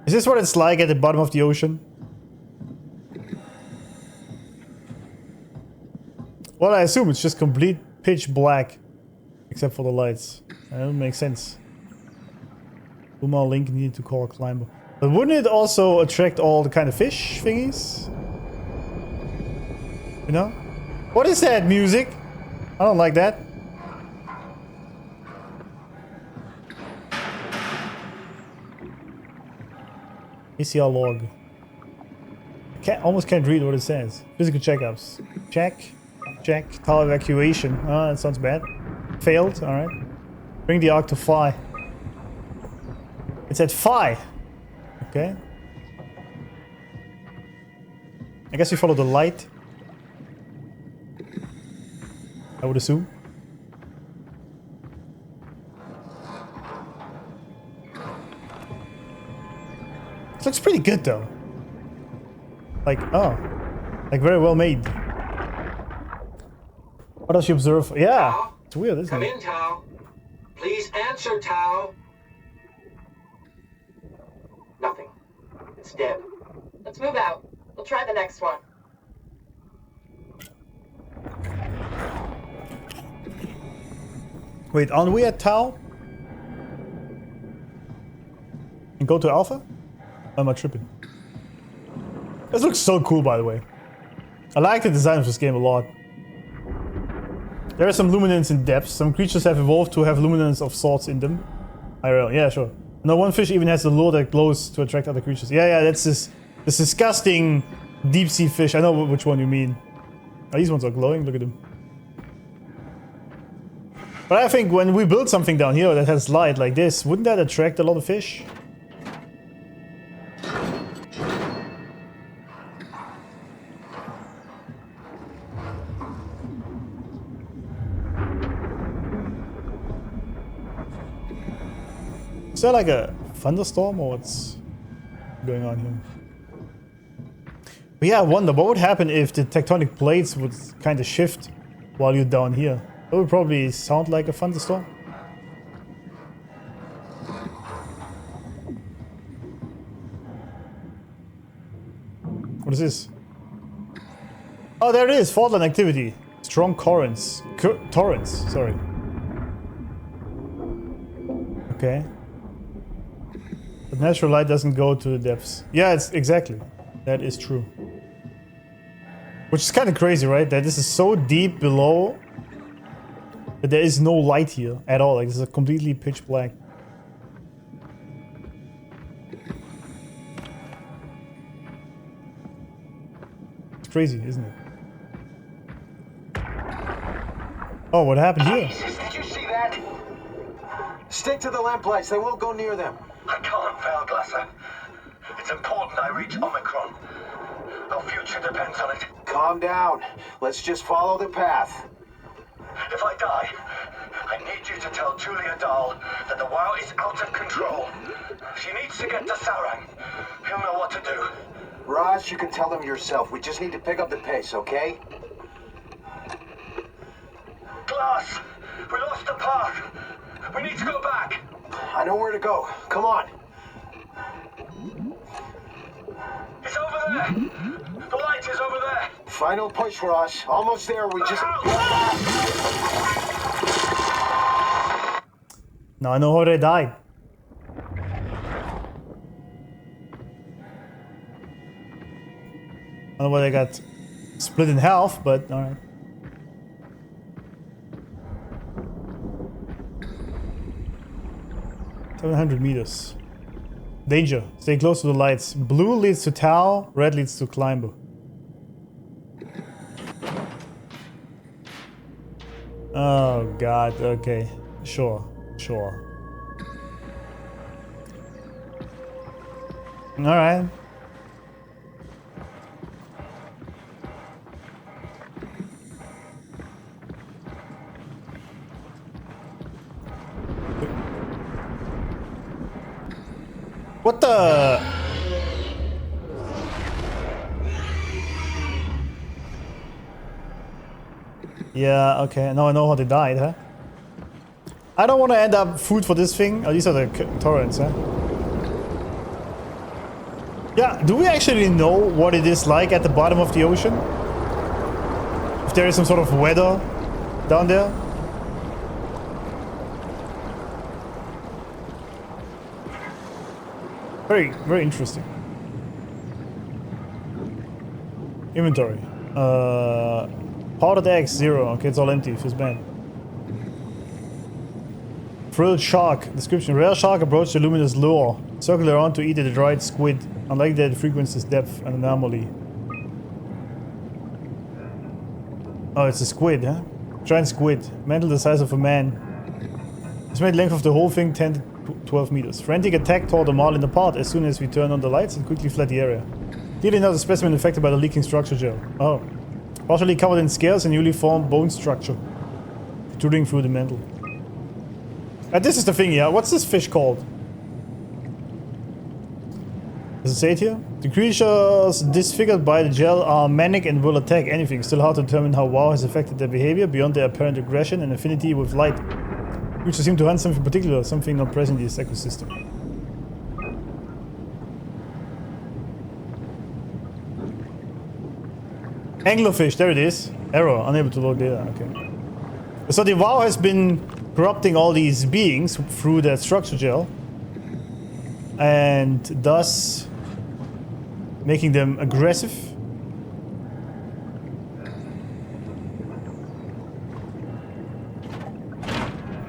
Is this what it's like at the bottom of the ocean? Well, I assume it's just complete pitch black. Except for the lights. That doesn't make sense. Lumar Link needed to call a climber. But wouldn't it also attract all the kind of fish thingies? You know? What is that music? I don't like that. ACR log. Almost can't read what it says. Physical checkups. Check. Check. Tower evacuation. Ah, that sounds bad. Failed. Alright. Bring the arc to Phi. It's at Phi. Okay. I guess we follow the light. I would assume. This looks pretty good though. Like, oh. Like very well made. What else you observe? Yeah. Tao? It's weird, isn't Come it? in, Tao. Please answer, Tao. Nothing. It's dead. Let's move out. We'll try the next one. Wait, aren't we at Tau? And go to Alpha? Or am I tripping? This looks so cool, by the way. I like the design of this game a lot. There is some luminance in depth. Some creatures have evolved to have luminance of sorts in them. IRL, yeah, sure. No, one fish even has a lure that glows to attract other creatures. Yeah, that's this disgusting deep sea fish. I know which one you mean. Oh, these ones are glowing, look at them. But I think when we build something down here that has light like this, wouldn't that attract a lot of fish? Is there like a thunderstorm or what's going on here? But yeah, I wonder what would happen if the tectonic plates would kind of shift while you're down here. That would probably sound like a thunderstorm. What is this? Oh, there it is! Fault line activity. Strong currents. Torrents, sorry. Okay. But natural light doesn't go to the depths. Yeah, it's exactly. That is true. Which is kind of crazy, right? That this is so deep below that there is no light here at all. Like, this is a completely pitch black. It's crazy, isn't it? Oh, what happened here? Jesus, did you see that? Stick to the lamplights. They won't go near them. I can't, Valglasser. It's important I reach Omicron. Our future depends on it. Calm down. Let's just follow the path. If I die, I need you to tell Julia Dahl that the WoW is out of control. She needs to get to Sarang. He'll know what to do. Raj, you can tell him yourself. We just need to pick up the pace, okay? Glass! We lost the path! We need to go back! I know where to go. Come on. It's over there! The light is over there! Final push, Raj. Almost there. We just... Now I know how they died. I don't know why they got split in half, but alright. $700 Danger. Stay close to the lights. Blue leads to Tau, red leads to Climber. Oh god, okay. Sure. All right. What the? Yeah, okay. Now I know how they died, huh? I don't want to end up food for this thing. Oh, these are the torrents, huh? Yeah, do we actually know what it is like at the bottom of the ocean? If there is some sort of weather down there? Very, very interesting. Inventory. Powdered eggs, 0. Okay, it's all empty. Feels bad. Frilled shark. Description. Rare shark approached the luminous lure. Circle around to eat a dried squid. Unlike that, it frequents depth and anomaly. Oh, it's a squid, huh? Giant squid. Mantle the size of a man. Estimated length of the whole thing 10 to 12 meters. Frantic attack tore the marlin apart as soon as we turned on the lights and quickly fled the area. Clearly not a specimen affected by the leaking structure gel. Oh. Partially covered in scales and newly formed bone structure. Protruding through the mantle. This is the thing, yeah. What's this fish called? Does it say it here? The creatures disfigured by the gel are manic and will attack anything. Still hard to determine how WoW has affected their behavior beyond their apparent aggression and affinity with light. Creatures seem to hunt something particular, something not present in this ecosystem. Anglerfish, there it is. Error, unable to load data. Okay. So the WoW has been corrupting all these beings through that structure gel, and thus making them aggressive.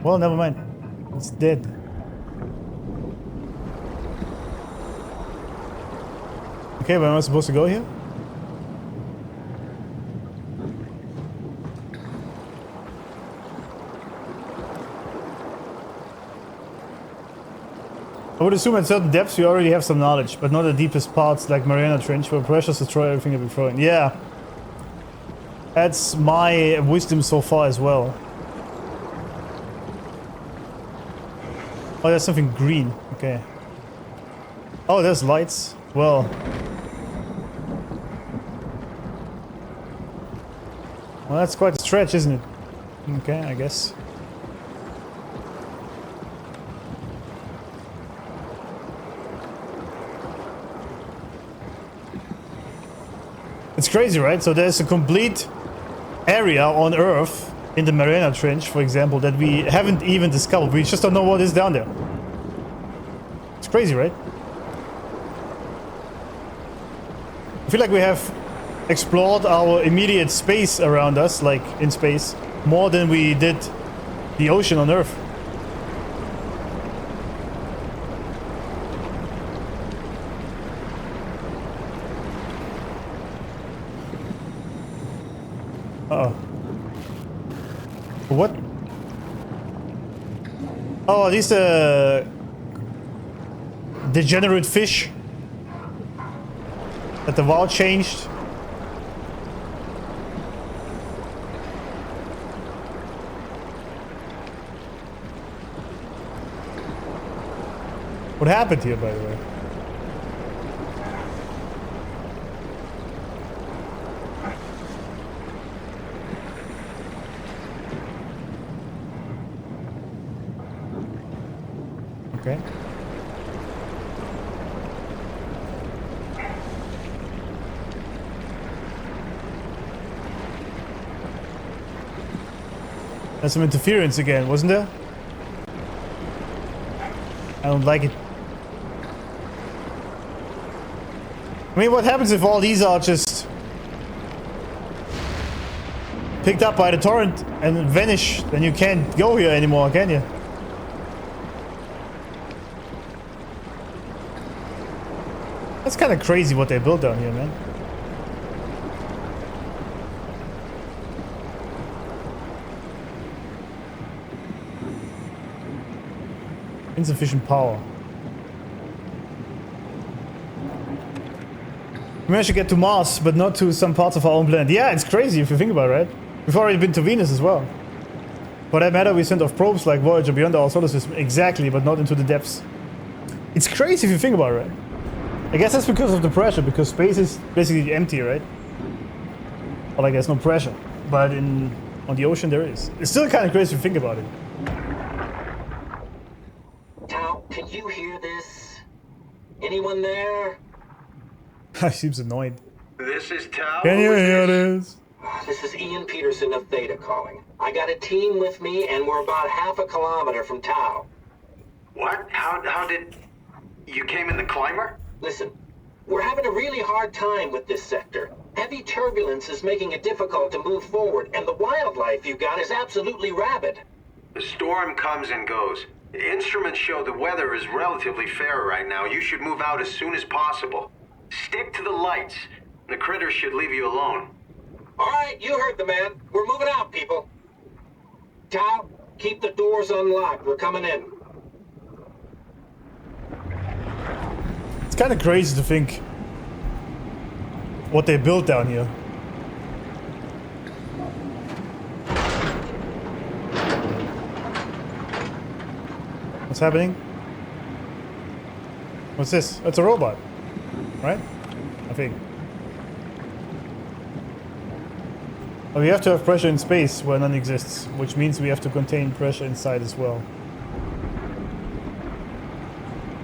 Well, never mind. It's dead. Okay, where am I supposed to go here? I would assume at certain depths we already have some knowledge, but not the deepest parts like Mariana Trench where pressures destroy everything that we throw in. Yeah. That's my wisdom so far as well. Oh, there's something green. Okay. Oh, there's lights. Well. Well, that's quite a stretch, isn't it? Okay, I guess. It's crazy, right? So there's a complete area on Earth in the Mariana Trench, for example, that we haven't even discovered. We just don't know what is down there. It's crazy, right? I feel like we have explored our immediate space around us, like in space, more than we did the ocean on Earth. Uh-oh. What? Oh, these degenerate fish that the WoW changed. What happened here, by the way? Okay. There's some interference again, wasn't there? I don't like it. I mean, what happens if all these are just picked up by the torrent and vanish? Then you can't go here anymore, can you? That's kind of crazy what they built down here, man. Insufficient power. We managed to get to Mars, but not to some parts of our own planet. Yeah, it's crazy if you think about it, right? We've already been to Venus as well. For that matter, we sent off probes like Voyager beyond our solar system. Exactly, but not into the depths. It's crazy if you think about it, right? I guess that's because of the pressure, because space is basically empty, right? Or like there's no pressure. But on the ocean there is. It's still kind of crazy if you think about it. Tao, can you hear this? Anyone there? He seems annoyed. This is Tao. Can you hear this? This is Ian Peterson of Theta calling. I got a team with me and we're about half a kilometer from Tao. What? How did... You came in the climber? Listen, we're having a really hard time with this sector. Heavy turbulence is making it difficult to move forward, and the wildlife you got is absolutely rabid. The storm comes and goes. The instruments show the weather is relatively fair right now. You should move out as soon as possible. Stick to the lights. The critters should leave you alone. All right, you heard the man. We're moving out, people. Tao, keep the doors unlocked. We're coming in. It's kind of crazy to think what they built down here. What's happening? What's this? It's a robot, right? I think. Oh, we have to have pressure in space where none exists, which means we have to contain pressure inside as well.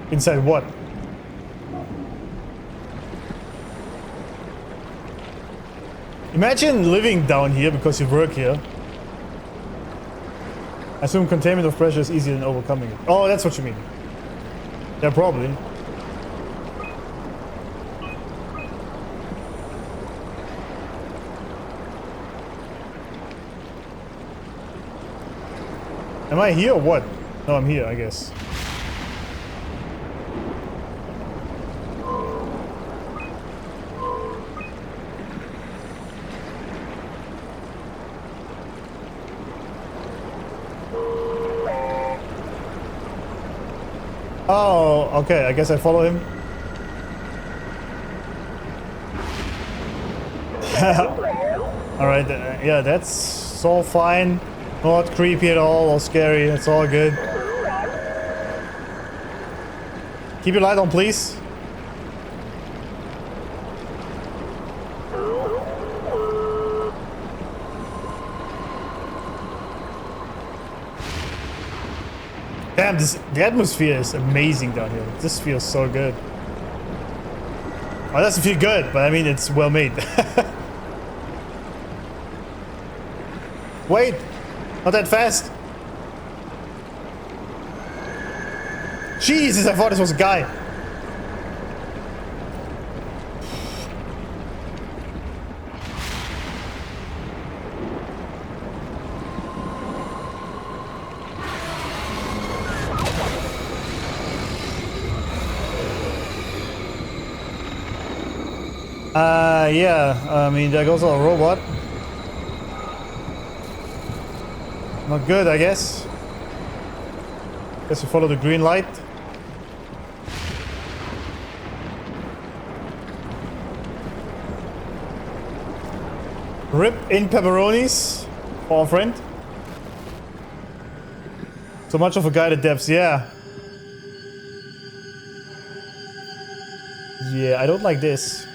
Inside what? Imagine living down here because you work here. I assume containment of pressure is easier than overcoming it. Oh, that's what you mean. Yeah, probably. Am I here or what? No, I'm here, I guess. Oh, okay, I guess I follow him. Alright, yeah, that's all fine. Not creepy at all or scary, it's all good. Keep your light on, please. Damn, the atmosphere is amazing down here. This feels so good. Oh, it doesn't feel good, but I mean, it's well made. Wait! Not that fast! Jesus, I thought this was a guy! Yeah, I mean, there goes our robot. Not good, I guess. Guess we follow the green light. Rip in pepperonis for our friend. So much of a guide at depths, yeah. Yeah, I don't like this.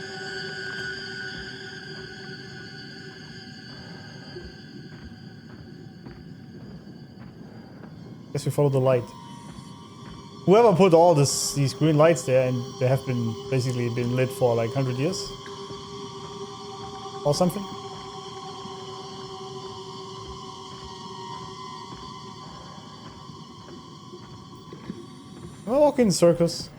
Guess we follow the light. Whoever put all these green lights there, and they have been basically been lit for like 100 years or something. We're walking in circles.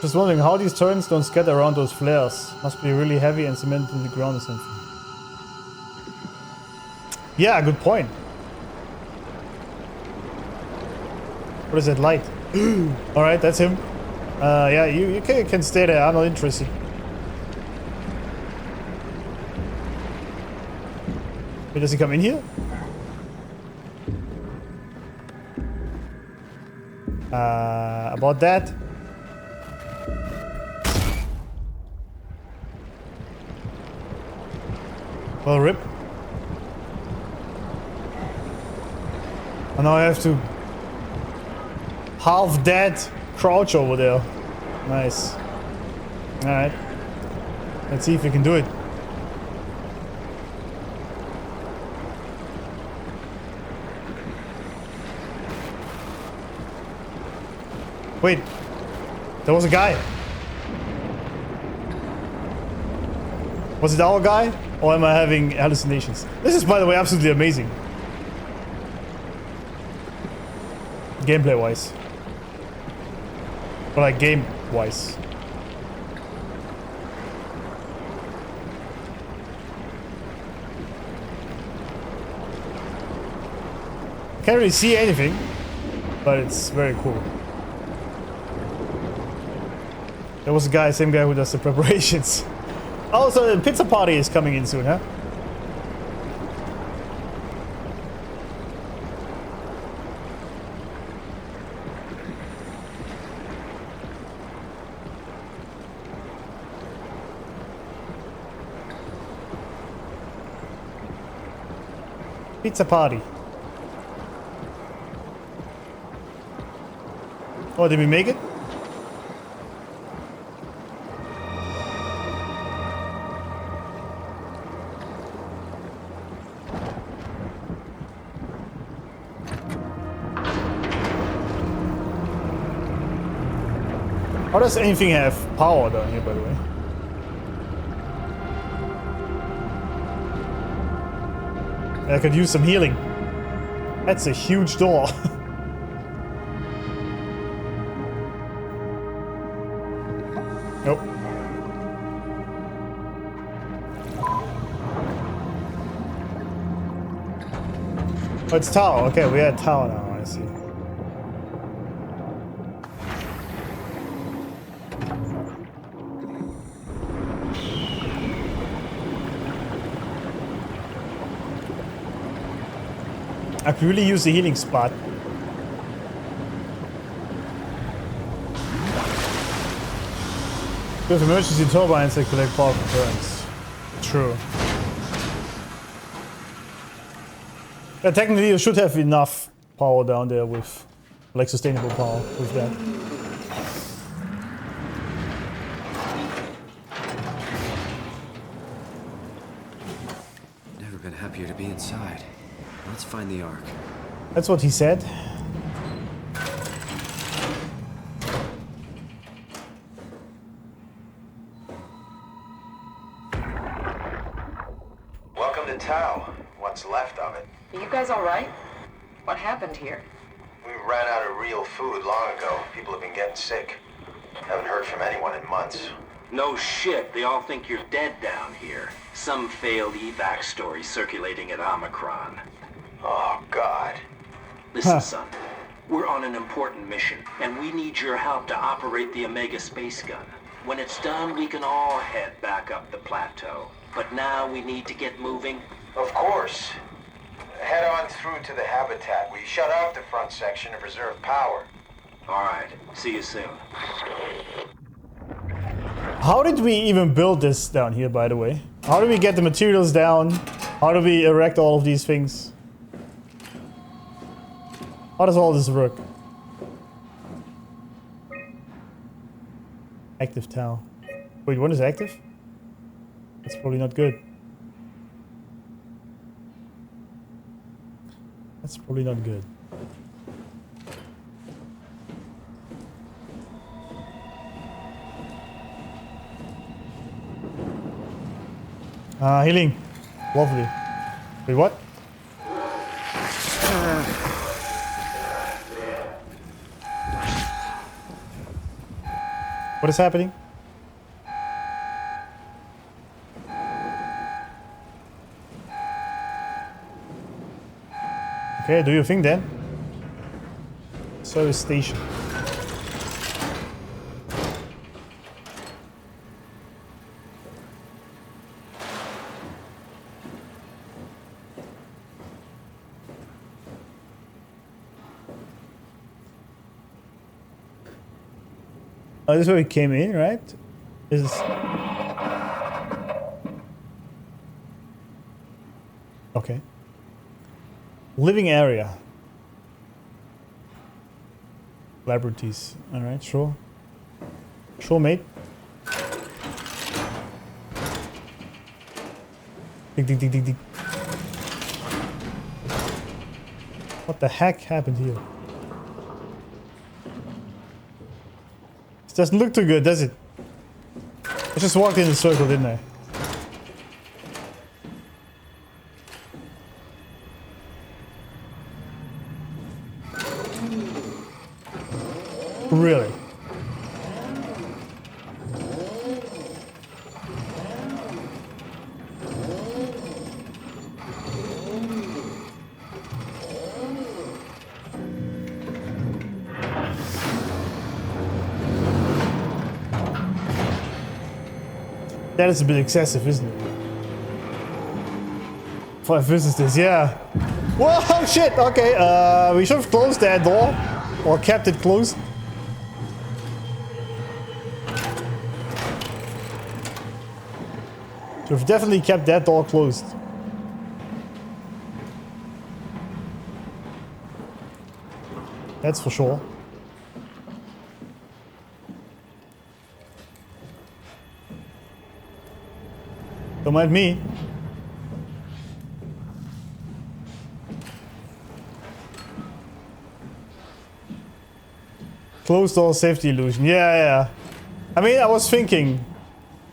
Just wondering how these turrets don't scatter around those flares. Must be really heavy and cemented in the ground or something. Yeah, good point. What is that light? Alright, that's him. Yeah, you can stay there. I'm not interested. Wait, does he come in here? About that. Well, rip. And now I have to half dead crouch over there. Nice. Alright. Let's see if we can do it. Wait. There was a guy. Was it our guy? Or am I having hallucinations? This is, by the way, absolutely amazing. Gameplay wise. Or like game wise. Can't really see anything, but it's very cool. There was a guy, same guy who does the preparations. Oh, so the pizza party is coming in soon, huh? Pizza party. Oh, did we make it? How does anything have power down here, by the way? I could use some healing. That's a huge door. Nope. Oh, it's tower. Okay, we had tower now, I see. I could really use the healing spot. We have emergency turbines that collect power from turrets. True. Yeah, technically you should have enough power down there with, like, sustainable power with that. Never been happier to be inside. Let's find the Ark. That's what he said. Welcome to Tau. What's left of it. Are you guys all right? What happened here? We ran out of real food long ago. People have been getting sick. Haven't heard from anyone in months. No shit, they all think you're dead down here. Some failed evac story circulating at Omicron. Oh, God. Listen, son. We're on an important mission, and we need your help to operate the Omega space gun. When it's done, we can all head back up the plateau. But now we need to get moving. Of course. Head on through to the habitat. We shut off the front section to preserve power. All right. See you soon. How did we even build this down here, by the way? How do we get the materials down? How do we erect all of these things? How does all this work? Active Tau. Wait, one is active? That's probably not good. That's probably not good. Healing. Lovely. Wait, what? What is happening? Okay, do your thing then. Service station. Oh, this is where we came in, right? This is... Okay. Living area. Laboratories. Alright, sure. Sure, mate. Dig, dig, dig, dig, dig. What the heck happened here? This doesn't look too good, does it? I just walked in a circle, didn't I? Really? That is a bit excessive, isn't it? 5 visitors, yeah. Whoa, shit! Okay, we should have closed that door. Or kept it closed. Should have definitely kept that door closed. That's for sure. Don't mind me. Closed door safety illusion. Yeah. I mean, I was thinking,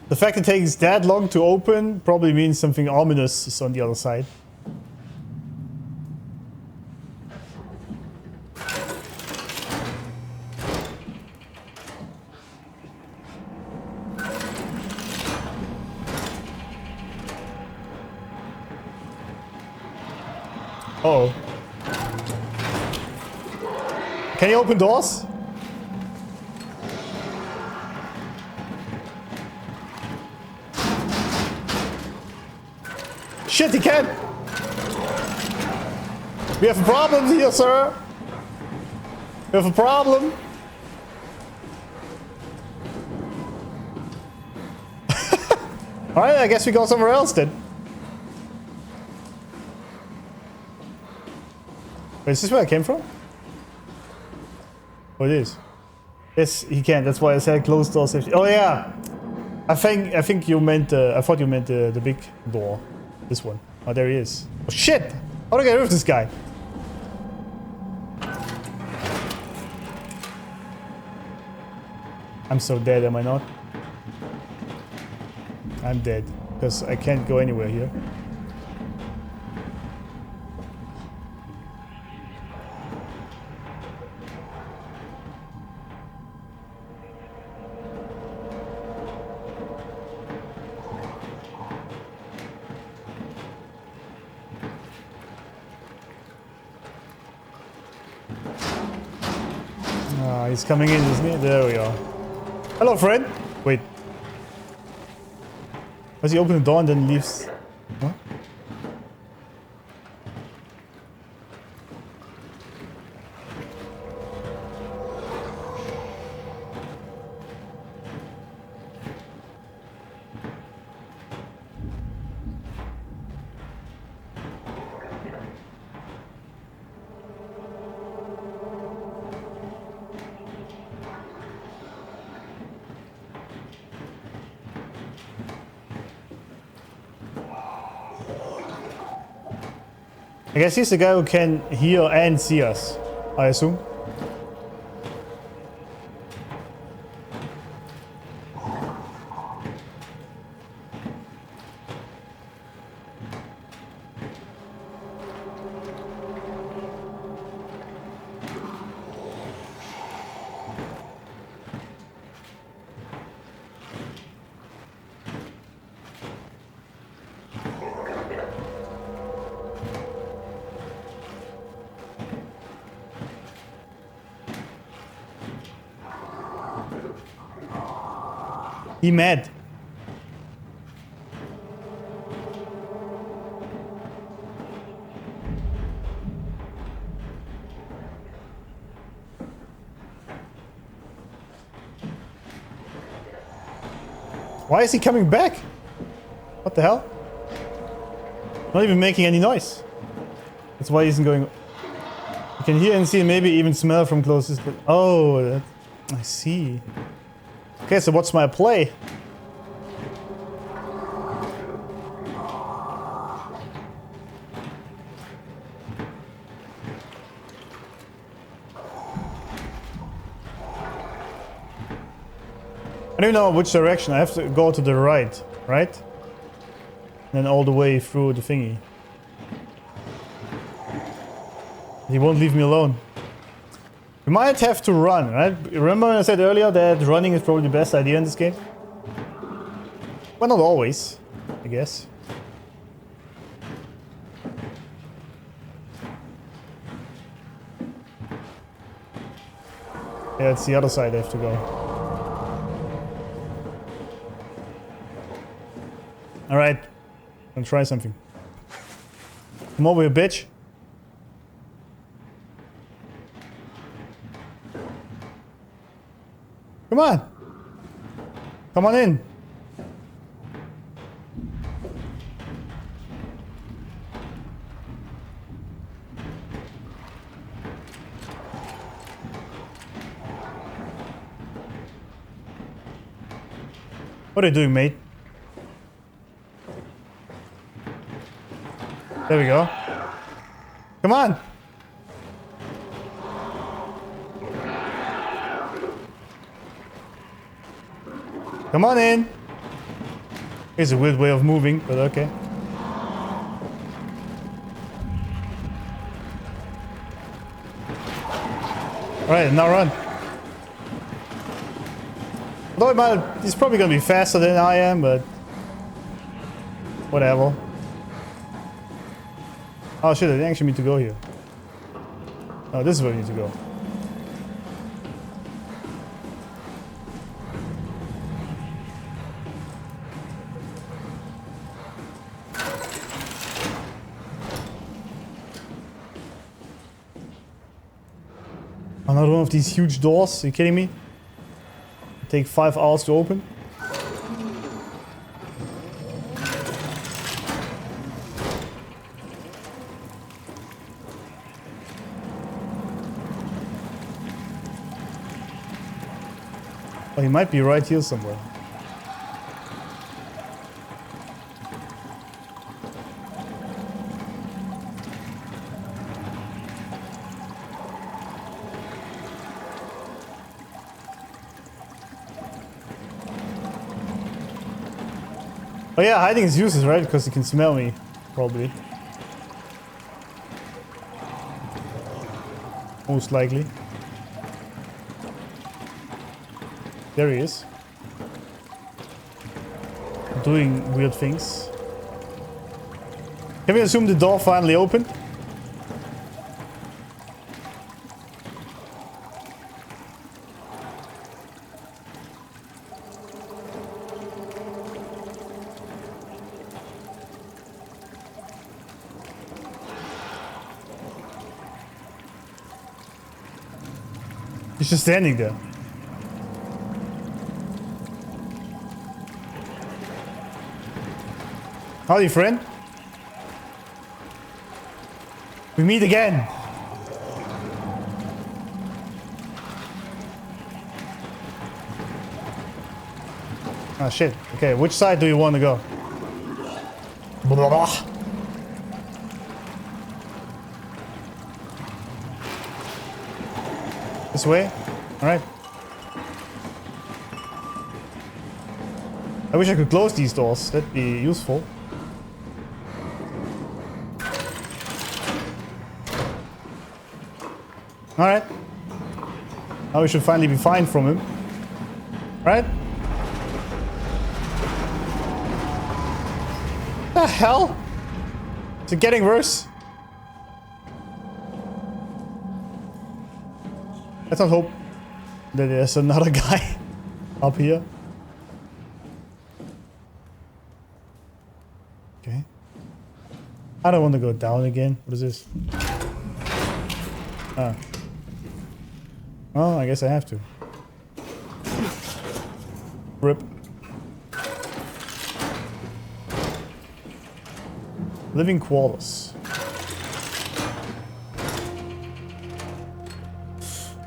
the fact it takes that long to open probably means something ominous is on the other side. Uh-oh. Can you open doors? Shit, he can! We have a problem here, sir! We have a problem! Alright, I guess we go somewhere else then. Wait, is this where I came from? Oh, it is. Yes, he can. That's why I said closed door safety. Oh yeah, I think you meant. I thought you meant the big door. This one. Oh, there he is. Oh shit! How do I get rid of this guy? I'm so dead, am I not? I'm dead because I can't go anywhere here. He's coming in, isn't he? There we are. Hello, friend. Wait. Does he open the door and then leaves? What? I guess he's the guy who can hear and see us, I assume. He mad. Why is he coming back? What the hell? Not even making any noise. That's why he isn't going... You can hear and see, maybe even smell from closest... Oh, that... I see. Okay, so what's my play? I don't know which direction. I have to go to the right, right? Then all the way through the thingy. He won't leave me alone. We might have to run, right? Remember when I said earlier that running is probably the best idea in this game? Well, not always, I guess. Yeah, it's the other side I have to go. Alright, I'll try something. Come over here, bitch. Come on. Come on in. What are you doing, mate? There we go. Come on. Come on in. It's a weird way of moving, but okay. Alright, now run. Although he's probably gonna be faster than I am, but whatever. Oh shit, I didn't actually mean to go here. Oh, this is where we need to go. Another one of these huge doors, are you kidding me? It'll take 5 hours to open. Oh, he might be right here somewhere. Oh yeah, hiding is useless, right? Because he can smell me, probably. Most likely. There he is. Doing weird things. Can we assume the door finally opened? He's just standing there. Howdy, friend. We meet again. Ah, shit. Okay, which side do you want to go? Blah. This way? Alright. I wish I could close these doors. That'd be useful. Alright. Now we should finally be fine from him. Right? The hell? Is it getting worse? Let's not hope that there's another guy up here. Okay. I don't want to go down again. What is this? Ah. Oh, I guess I have to. Rip. Living quarters.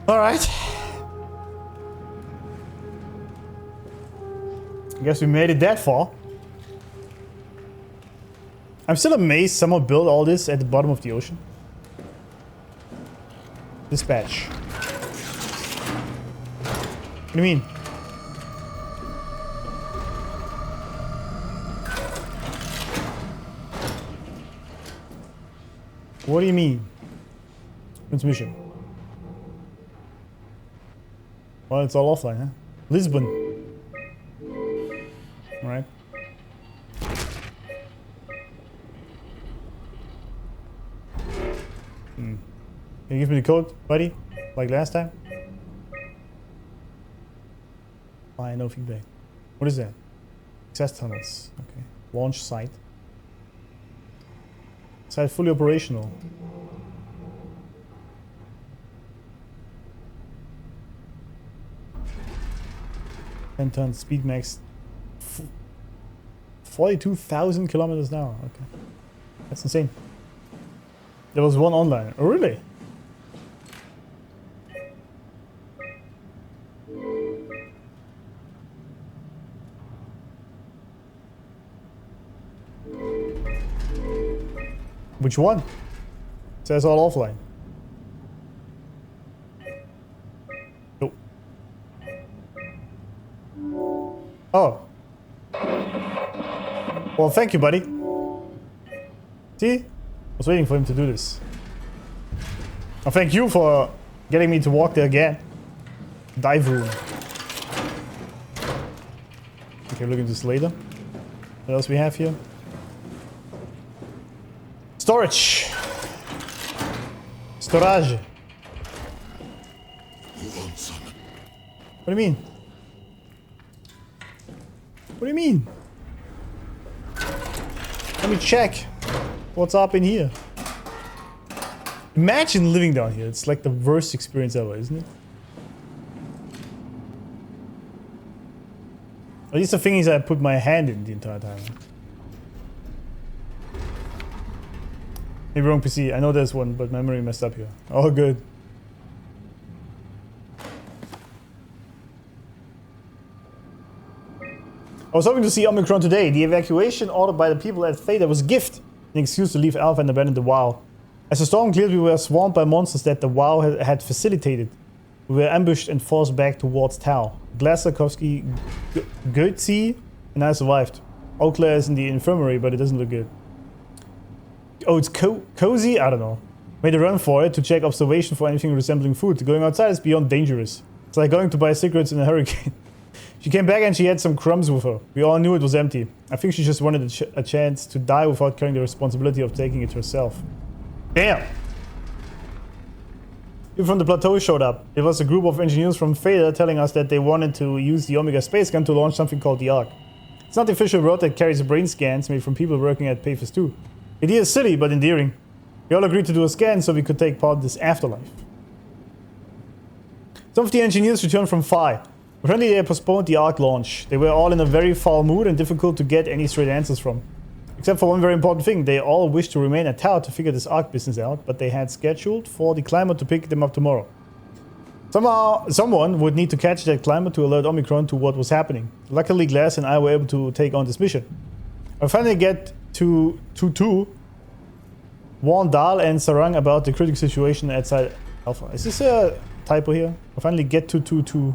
Alright. I guess we made it that far. I'm still amazed someone built all this at the bottom of the ocean. Dispatch. What do you mean? What do you mean? Transmission. Well, it's all offline, huh? Lisbon. Alright. Can you give me the code, buddy? Like last time? Fine, no feedback. What is that? Access tunnels. Okay. Launch site. Site fully operational. 10 tons, speed max 42,000 kilometers an hour. Okay. That's insane. There was one online. Oh, really? Which one? It says all offline. Nope. Oh. Well, thank you, buddy. See? I was waiting for him to do this. Oh, thank you for getting me to walk there again. Dive room. Okay, look at this later. What else we have here? Storage. Storage. What do you mean? What do you mean? Let me check what's up in here. Imagine living down here. It's like the worst experience ever, isn't it? At least the thing is I put my hand in the entire time. Maybe wrong PC. I know there's one, but memory messed up here. Oh, good. I was hoping to see Omicron today. The evacuation ordered by the people at Theta was a gift, an excuse to leave Alpha and abandon the WoW. As the storm cleared, we were swarmed by monsters that the WoW had facilitated. We were ambushed and forced back towards Tau. Glasakowski, Goetze, and I survived. Oakler is in the infirmary, but it doesn't look good. Oh, it's cozy? I don't know. Made a run for it to check observation for anything resembling food. Going outside is beyond dangerous. It's like going to buy cigarettes in a hurricane. She came back and she had some crumbs with her. We all knew it was empty. I think she just wanted a chance to die without carrying the responsibility of taking it herself. Damn! People from the plateau showed up. It was a group of engineers from Theta telling us that they wanted to use the Omega space gun to launch something called the Ark. It's not the official road that carries brain scans made from people working at Paphos 2. The idea is silly, but endearing. We all agreed to do a scan so we could take part in this afterlife. Some of the engineers returned from Phi. Apparently they postponed the Ark launch. They were all in a very foul mood and difficult to get any straight answers from. Except for one very important thing. They all wished to remain at Tau to figure this Ark business out, but they had scheduled for the climber to pick them up tomorrow. Somehow, someone would need to catch that climber to alert Omicron to what was happening. Luckily, Glass and I were able to take on this mission. I finally get to 2-2, warn Dahl and Sarang about the critical situation outside Alpha. Is this a typo here? I finally get to 2-2.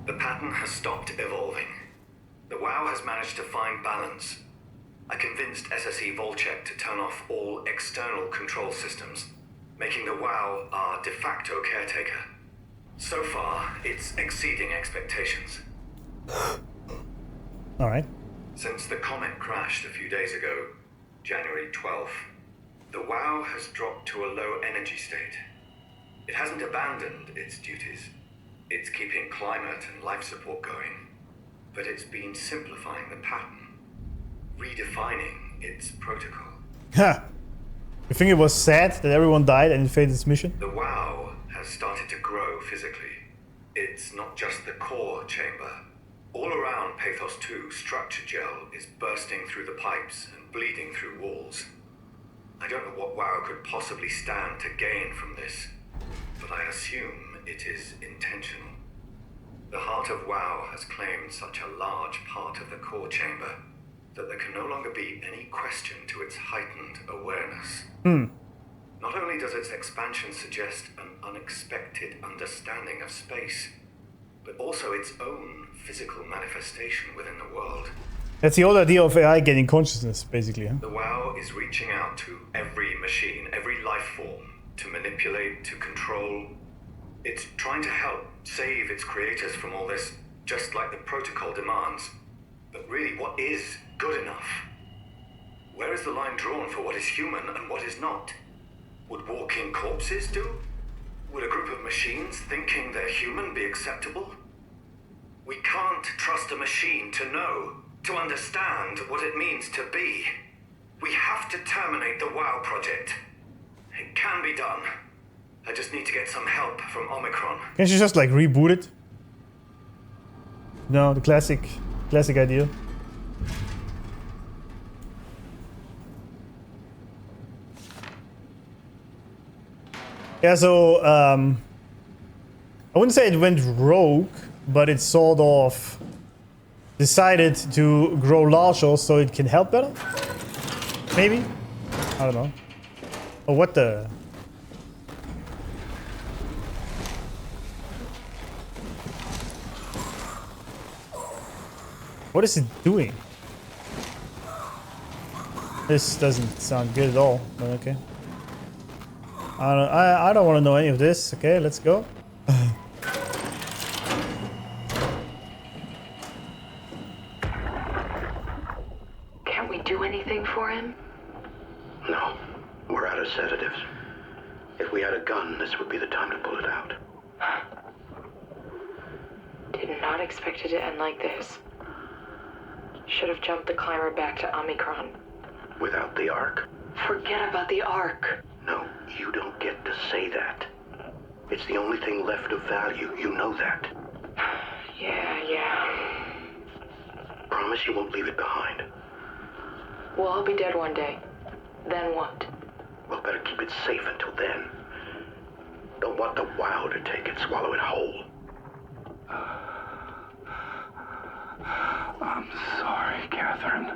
The pattern has stopped evolving. The WoW has managed to find balance. I convinced SSE Volcheck to turn off all external control systems, making the WoW our de facto caretaker. So far, it's exceeding expectations. Alright. Since the comet crashed a few days ago, January 12th, the WoW has dropped to a low energy state. It hasn't abandoned its duties. It's keeping climate and life support going, but it's been simplifying the pattern, redefining its protocol. Ha! You think it was sad that everyone died and it failed its mission? The WoW has started to grow physically. It's not just the core chamber. All around Pathos 2, structure gel is bursting through the pipes and bleeding through walls. I don't know what WoW could possibly stand to gain from this, but I assume it is intentional. The heart of WoW has claimed such a large part of the core chamber that there can no longer be any question to its heightened awareness. Not only does its expansion suggest an unexpected understanding of space, but also its own physical manifestation within the world. That's the whole idea of AI getting consciousness, basically. Huh? The WoW is reaching out to every machine, every life form, to manipulate, to control. It's trying to help save its creators from all this, just like the protocol demands. But really, what is good enough? Where is the line drawn for what is human and what is not? Would walking corpses do? Would a group of machines thinking they're human be acceptable? We can't trust a machine to know, to understand what it means to be. We have to terminate the WoW project. It can be done. I just need to get some help from Omicron. Can't you just like reboot it? No, the classic idea. Yeah, so I wouldn't say it went rogue, but it sort of decided to grow larger so it can help better? Maybe? I don't know. Oh, what the... What is it doing? This doesn't sound good at all, but okay. I don't want to know any of this. Okay, let's go. Can't we do anything for him? No, we're out of sedatives. If we had a gun, this would be the time to pull it out. Did not expect it to end like this. Should have jumped the climber back to Omicron. Without the Ark? Forget about the Ark. No, you don't get to say that. It's the only thing left of value, you know that. Yeah. Promise you won't leave it behind. We'll all be dead one day. Then what? We'll better keep it safe until then. Don't want the WoW to take it, swallow it whole. I'm sorry, Catherine.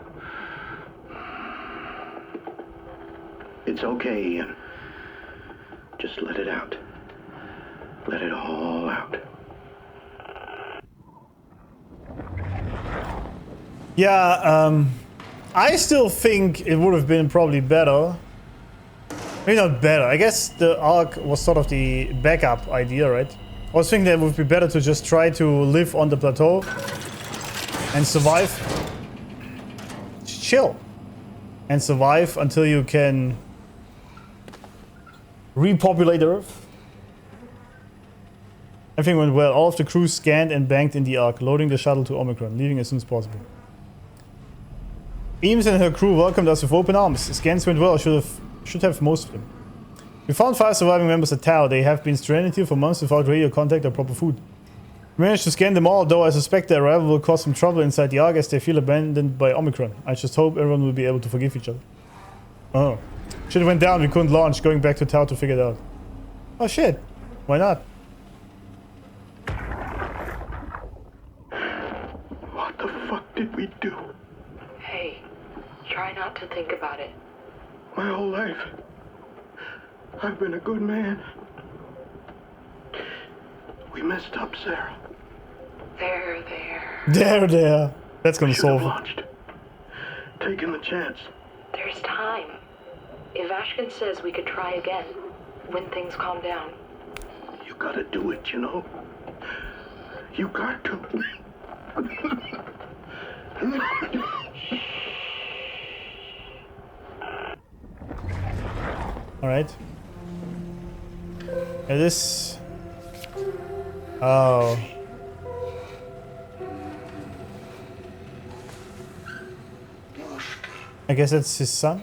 It's okay, Ian. Just let it out. Let it all out. Yeah, I still think it would have been probably better. Maybe not better. I guess the Ark was sort of the backup idea, right? I was thinking that it would be better to just try to live on the plateau and survive. Just chill. And survive until you can repopulate Earth. Everything went well. All of the crew scanned and banked in the Ark, loading the shuttle to Omicron, leaving as soon as possible. Eames and her crew welcomed us with open arms. Scans went well. Should have most of them. We found 5 surviving members at Tau. They have been stranded here for months without radio contact or proper food. We managed to scan them all, though I suspect their arrival will cause some trouble inside the Ark as they feel abandoned by Omicron. I just hope everyone will be able to forgive each other. Oh. Shit went down, we couldn't launch, going back to Tau to figure it out. Oh shit. Why not? What the fuck did we do? Hey, try not to think about it. My whole life, I've been a good man. We messed up, Sarah. There. That's gonna solve it. Launched. Taking the chance. There's time. If Ashkin says we could try again, when things calm down. You gotta do it, you know? You got to. Alright. Yeah, this... Oh. I guess that's his son?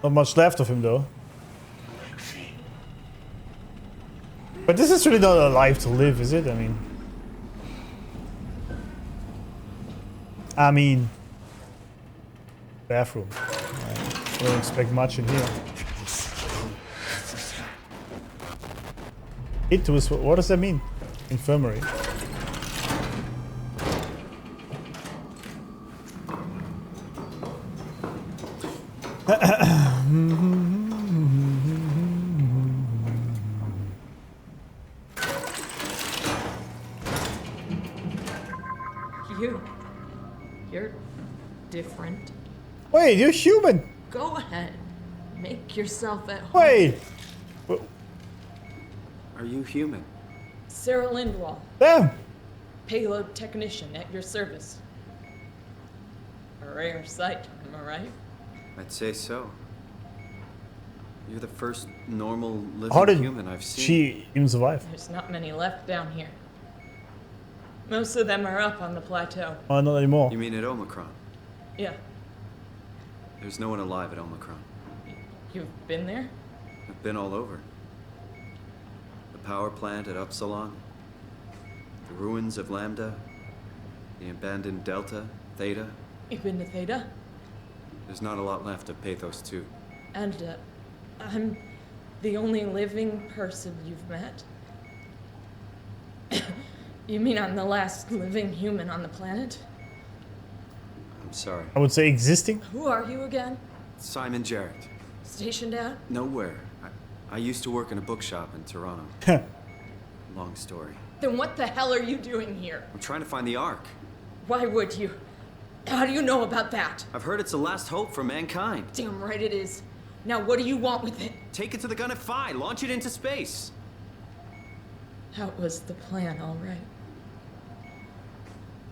Not much left of him though. But this is really not a life to live, is it? I mean... I mean, bathroom. I don't expect much in here. Hiatus, what does that mean? Infirmary. You're different. Wait, you're human. Go ahead. Make yourself at home. Wait. Are you human? Sarah Lindwall. Damn. Payload technician at your service. A rare sight, am I right? I'd say so. You're the first normal How living did human I've seen. she even survive? There's not many left down here. Most of them are up on the plateau. Oh, not anymore. You mean at Omicron? Yeah. There's no one alive at Omicron. You've been there? I've been all over. The power plant at Upsilon, the ruins of Lambda, the abandoned Delta, Theta. You've been to Theta? There's not a lot left of Pathos 2. And, I'm the only living person you've met? You mean I'm the last living human on the planet? I'm sorry. I would say existing. Who are you again? Simon Jarrett. Stationed out? Nowhere. I used to work in a bookshop in Toronto. Long story. Then what the hell are you doing here? I'm trying to find the Ark. Why would you? How do you know about that? I've heard it's the last hope for mankind. Damn right it is. Now what do you want with it? Take it to the Gun FI. Launch it into space. That was the plan, all right.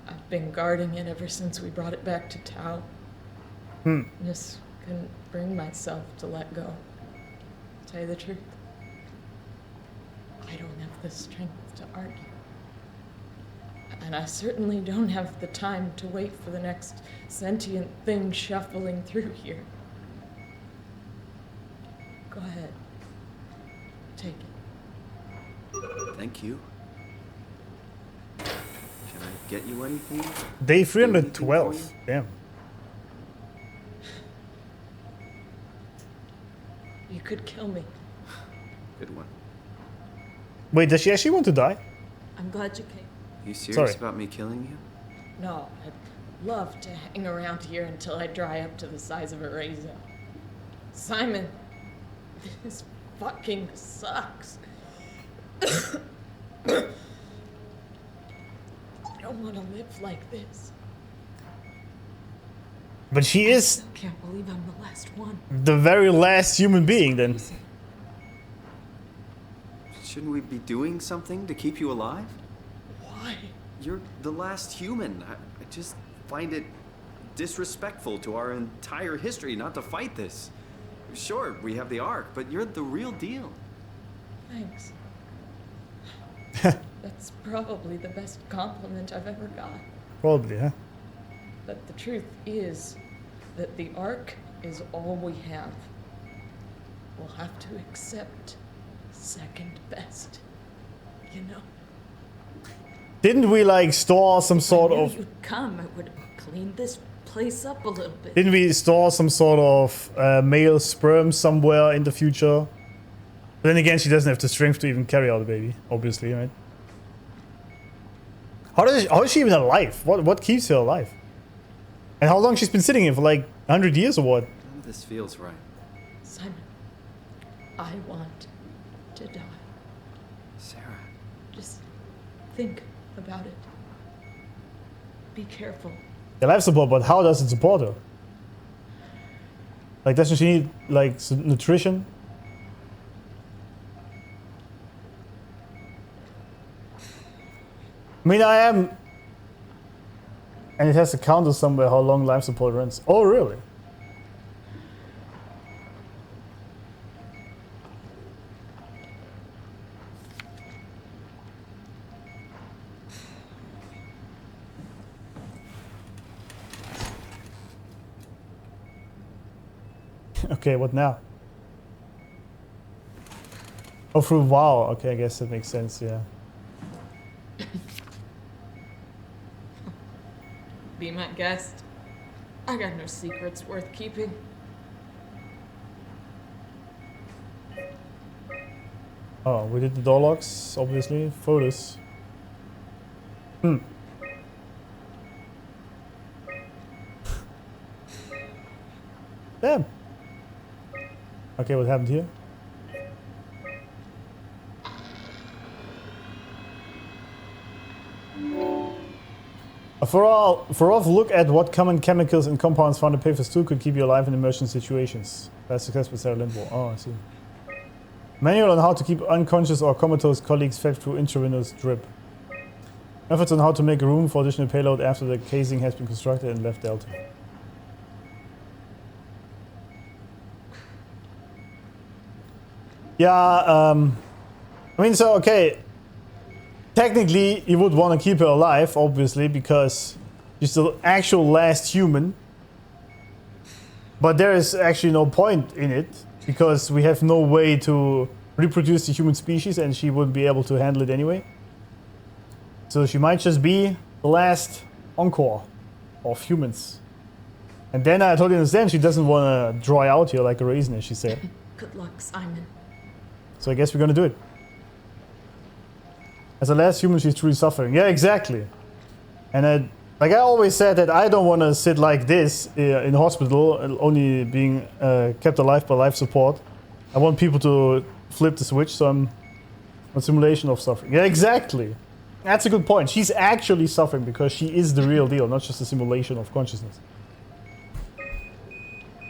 I've been guarding it ever since we brought it back to Tau. Just couldn't bring myself to let go. To tell you the truth, I don't have the strength to argue. And I certainly don't have the time to wait for the next sentient thing shuffling through here. Go ahead. Take it. Thank you. Can I get you anything? Day 312. Damn. You could kill me. Good one. Wait, does she actually want to die? I'm glad you came. You serious Sorry. about me killing you? No, I'd love to hang around here until I dry up to the size of a raisin. Simon, this fucking sucks. I don't want to live like this. But she is I can't believe I'm the last one. the very last human being then. Shouldn't we be doing something to keep you alive? Why? You're the last human. I just find it disrespectful to our entire history not to fight this. Sure, we have the Ark, but you're the real deal. Thanks. That's probably the best compliment I've ever got. Probably, huh? But the truth is that the Ark is all we have. We'll have to accept second best, you know? Didn't we like store some sort If of... you'd come, I would have cleaned this place up a little bit. Didn't we store some sort of male sperm somewhere in the future? But then again, she doesn't have the strength to even carry out a baby, obviously, right? How is she even alive? What keeps her alive? And how long she's been sitting here for, like 100 years or what? None of this feels right. Simon, I want to die. Sarah. Just think about it. Be careful. The life support, but how does it support her? Like, doesn't she need, like, nutrition? I mean, I am... And it has a counter somewhere how long life support runs. Oh, really? Okay, what now? Oh, through WoW. Okay, I guess that makes sense, yeah. Be my guest. I got no secrets worth keeping. Oh, we did the door locks, obviously. Photos. Damn. Okay, what happened here? A thorough look at what common chemicals and compounds found in Paphos 2 could keep you alive in emergency situations. That's success with Sarah Lindwall. Oh, I see. Manual on how to keep unconscious or comatose colleagues fed through intravenous drip. Methods on how to make room for additional payload after the casing has been constructed and left Delta. Yeah, I mean, so, okay. Technically, you would want to keep her alive, obviously, because she's the actual last human. But there is actually no point in it, because we have no way to reproduce the human species, and she wouldn't be able to handle it anyway. So she might just be the last encore of humans. And then I totally understand she doesn't want to dry out here like a raisin, as she said. Good luck, Simon. So I guess we're gonna do it. As the last human, she's truly suffering. Yeah, exactly. And like I always said, that I don't want to sit like this in hospital, only being kept alive by life support. I want people to flip the switch, so I'm on simulation of suffering. Yeah, exactly. That's a good point. She's actually suffering because she is the real deal, not just a simulation of consciousness.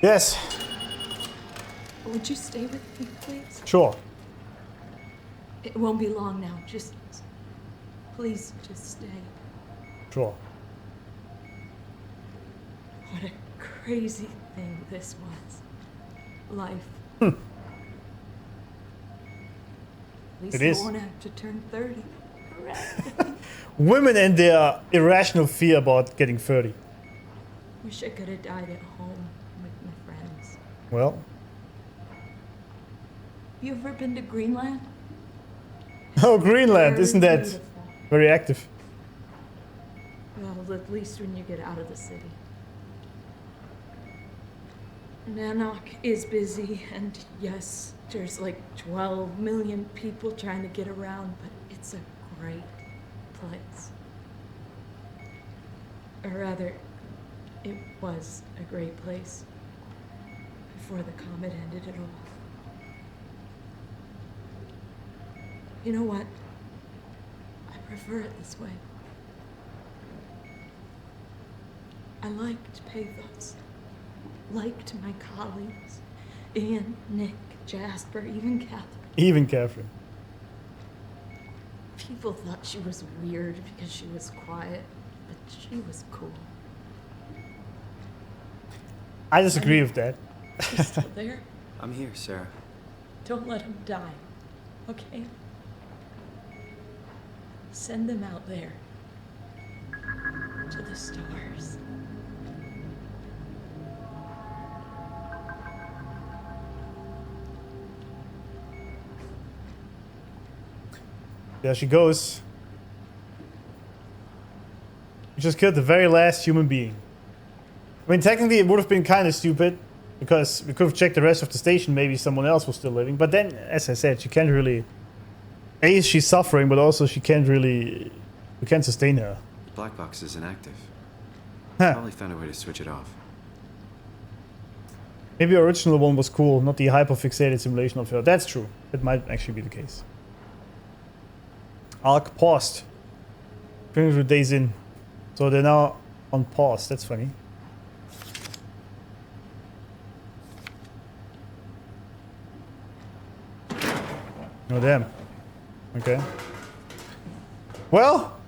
Yes. Would you stay with me, please? Sure. It won't be long now. Just... please, just stay. Sure. What a crazy thing this was. Life. At least It is. I won't have to turn 30. Women and their irrational fear about getting 30. Wish I could have died at home with my friends. Well. You ever been to Greenland? Oh, Greenland, Very isn't that beautiful. very active? Well, at least when you get out of the city. Nanook is busy, and yes, there's like 12 million people trying to get around, but it's a great place. Or rather, it was a great place before the comet ended it all. You know what? I prefer it this way. I liked Paphos. Liked my colleagues. Ian, Nick, Jasper, even Cath. Even Catherine. People thought she was weird because she was quiet, but she was cool. I disagree with that. He's still there? I'm here, Sarah. Don't let him die, okay? Send them out there. To the stars. There she goes. We just killed the very last human being. I mean, technically it would have been kind of stupid, because we could have checked the rest of the station, maybe someone else was still living. But then, as I said, she can't really... A, she's suffering, but also she can't really... We can't sustain her. The black box is inactive. Huh. Probably found a way to switch it off. Maybe the original one was cool, not the hyperfixated simulation of her. That's true. That might actually be the case. ALC paused. 300 days in. So they're now on pause. That's funny. Oh, damn. Okay. Well,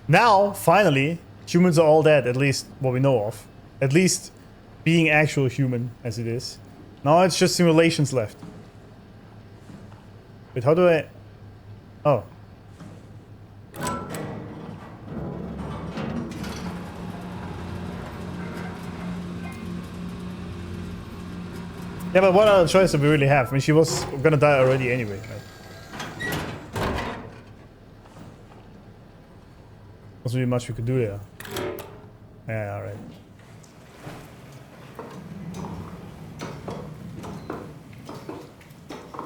now, finally, humans are all dead, at least what we know of. At least being actual human as it is. Now it's just simulations left. Wait, how do I... Oh. Yeah, but what other choice do we really have? I mean, she was gonna die already anyway, right? Wasn't really much we could do there. Yeah, alright.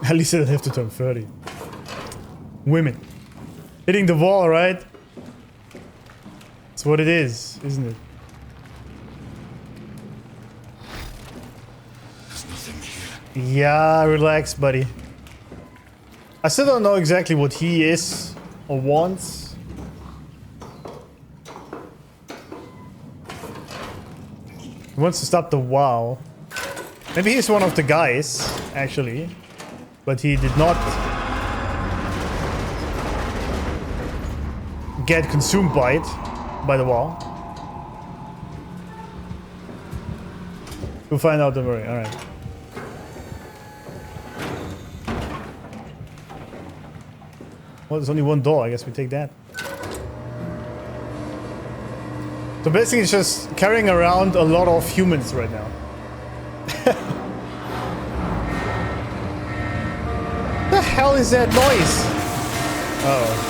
At least I don't have to turn 30. Women. Hitting the wall, right? That's what it is, isn't it? Yeah, relax, buddy. I still don't know exactly what he is or wants. He wants to stop the WoW. Maybe he's one of the guys, actually. But he did not get consumed by it, by the WoW. We'll find out, don't worry, alright. Well, there's only one door, I guess we take that. So basically it's just carrying around a lot of humans right now. What the hell is that noise? Uh-oh.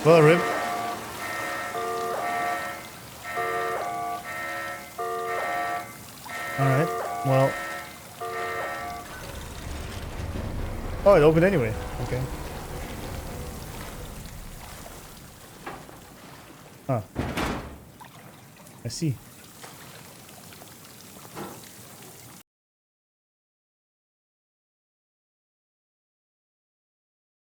Well, rip. Alright, well. Oh, it opened anyway. Okay. Huh. I see.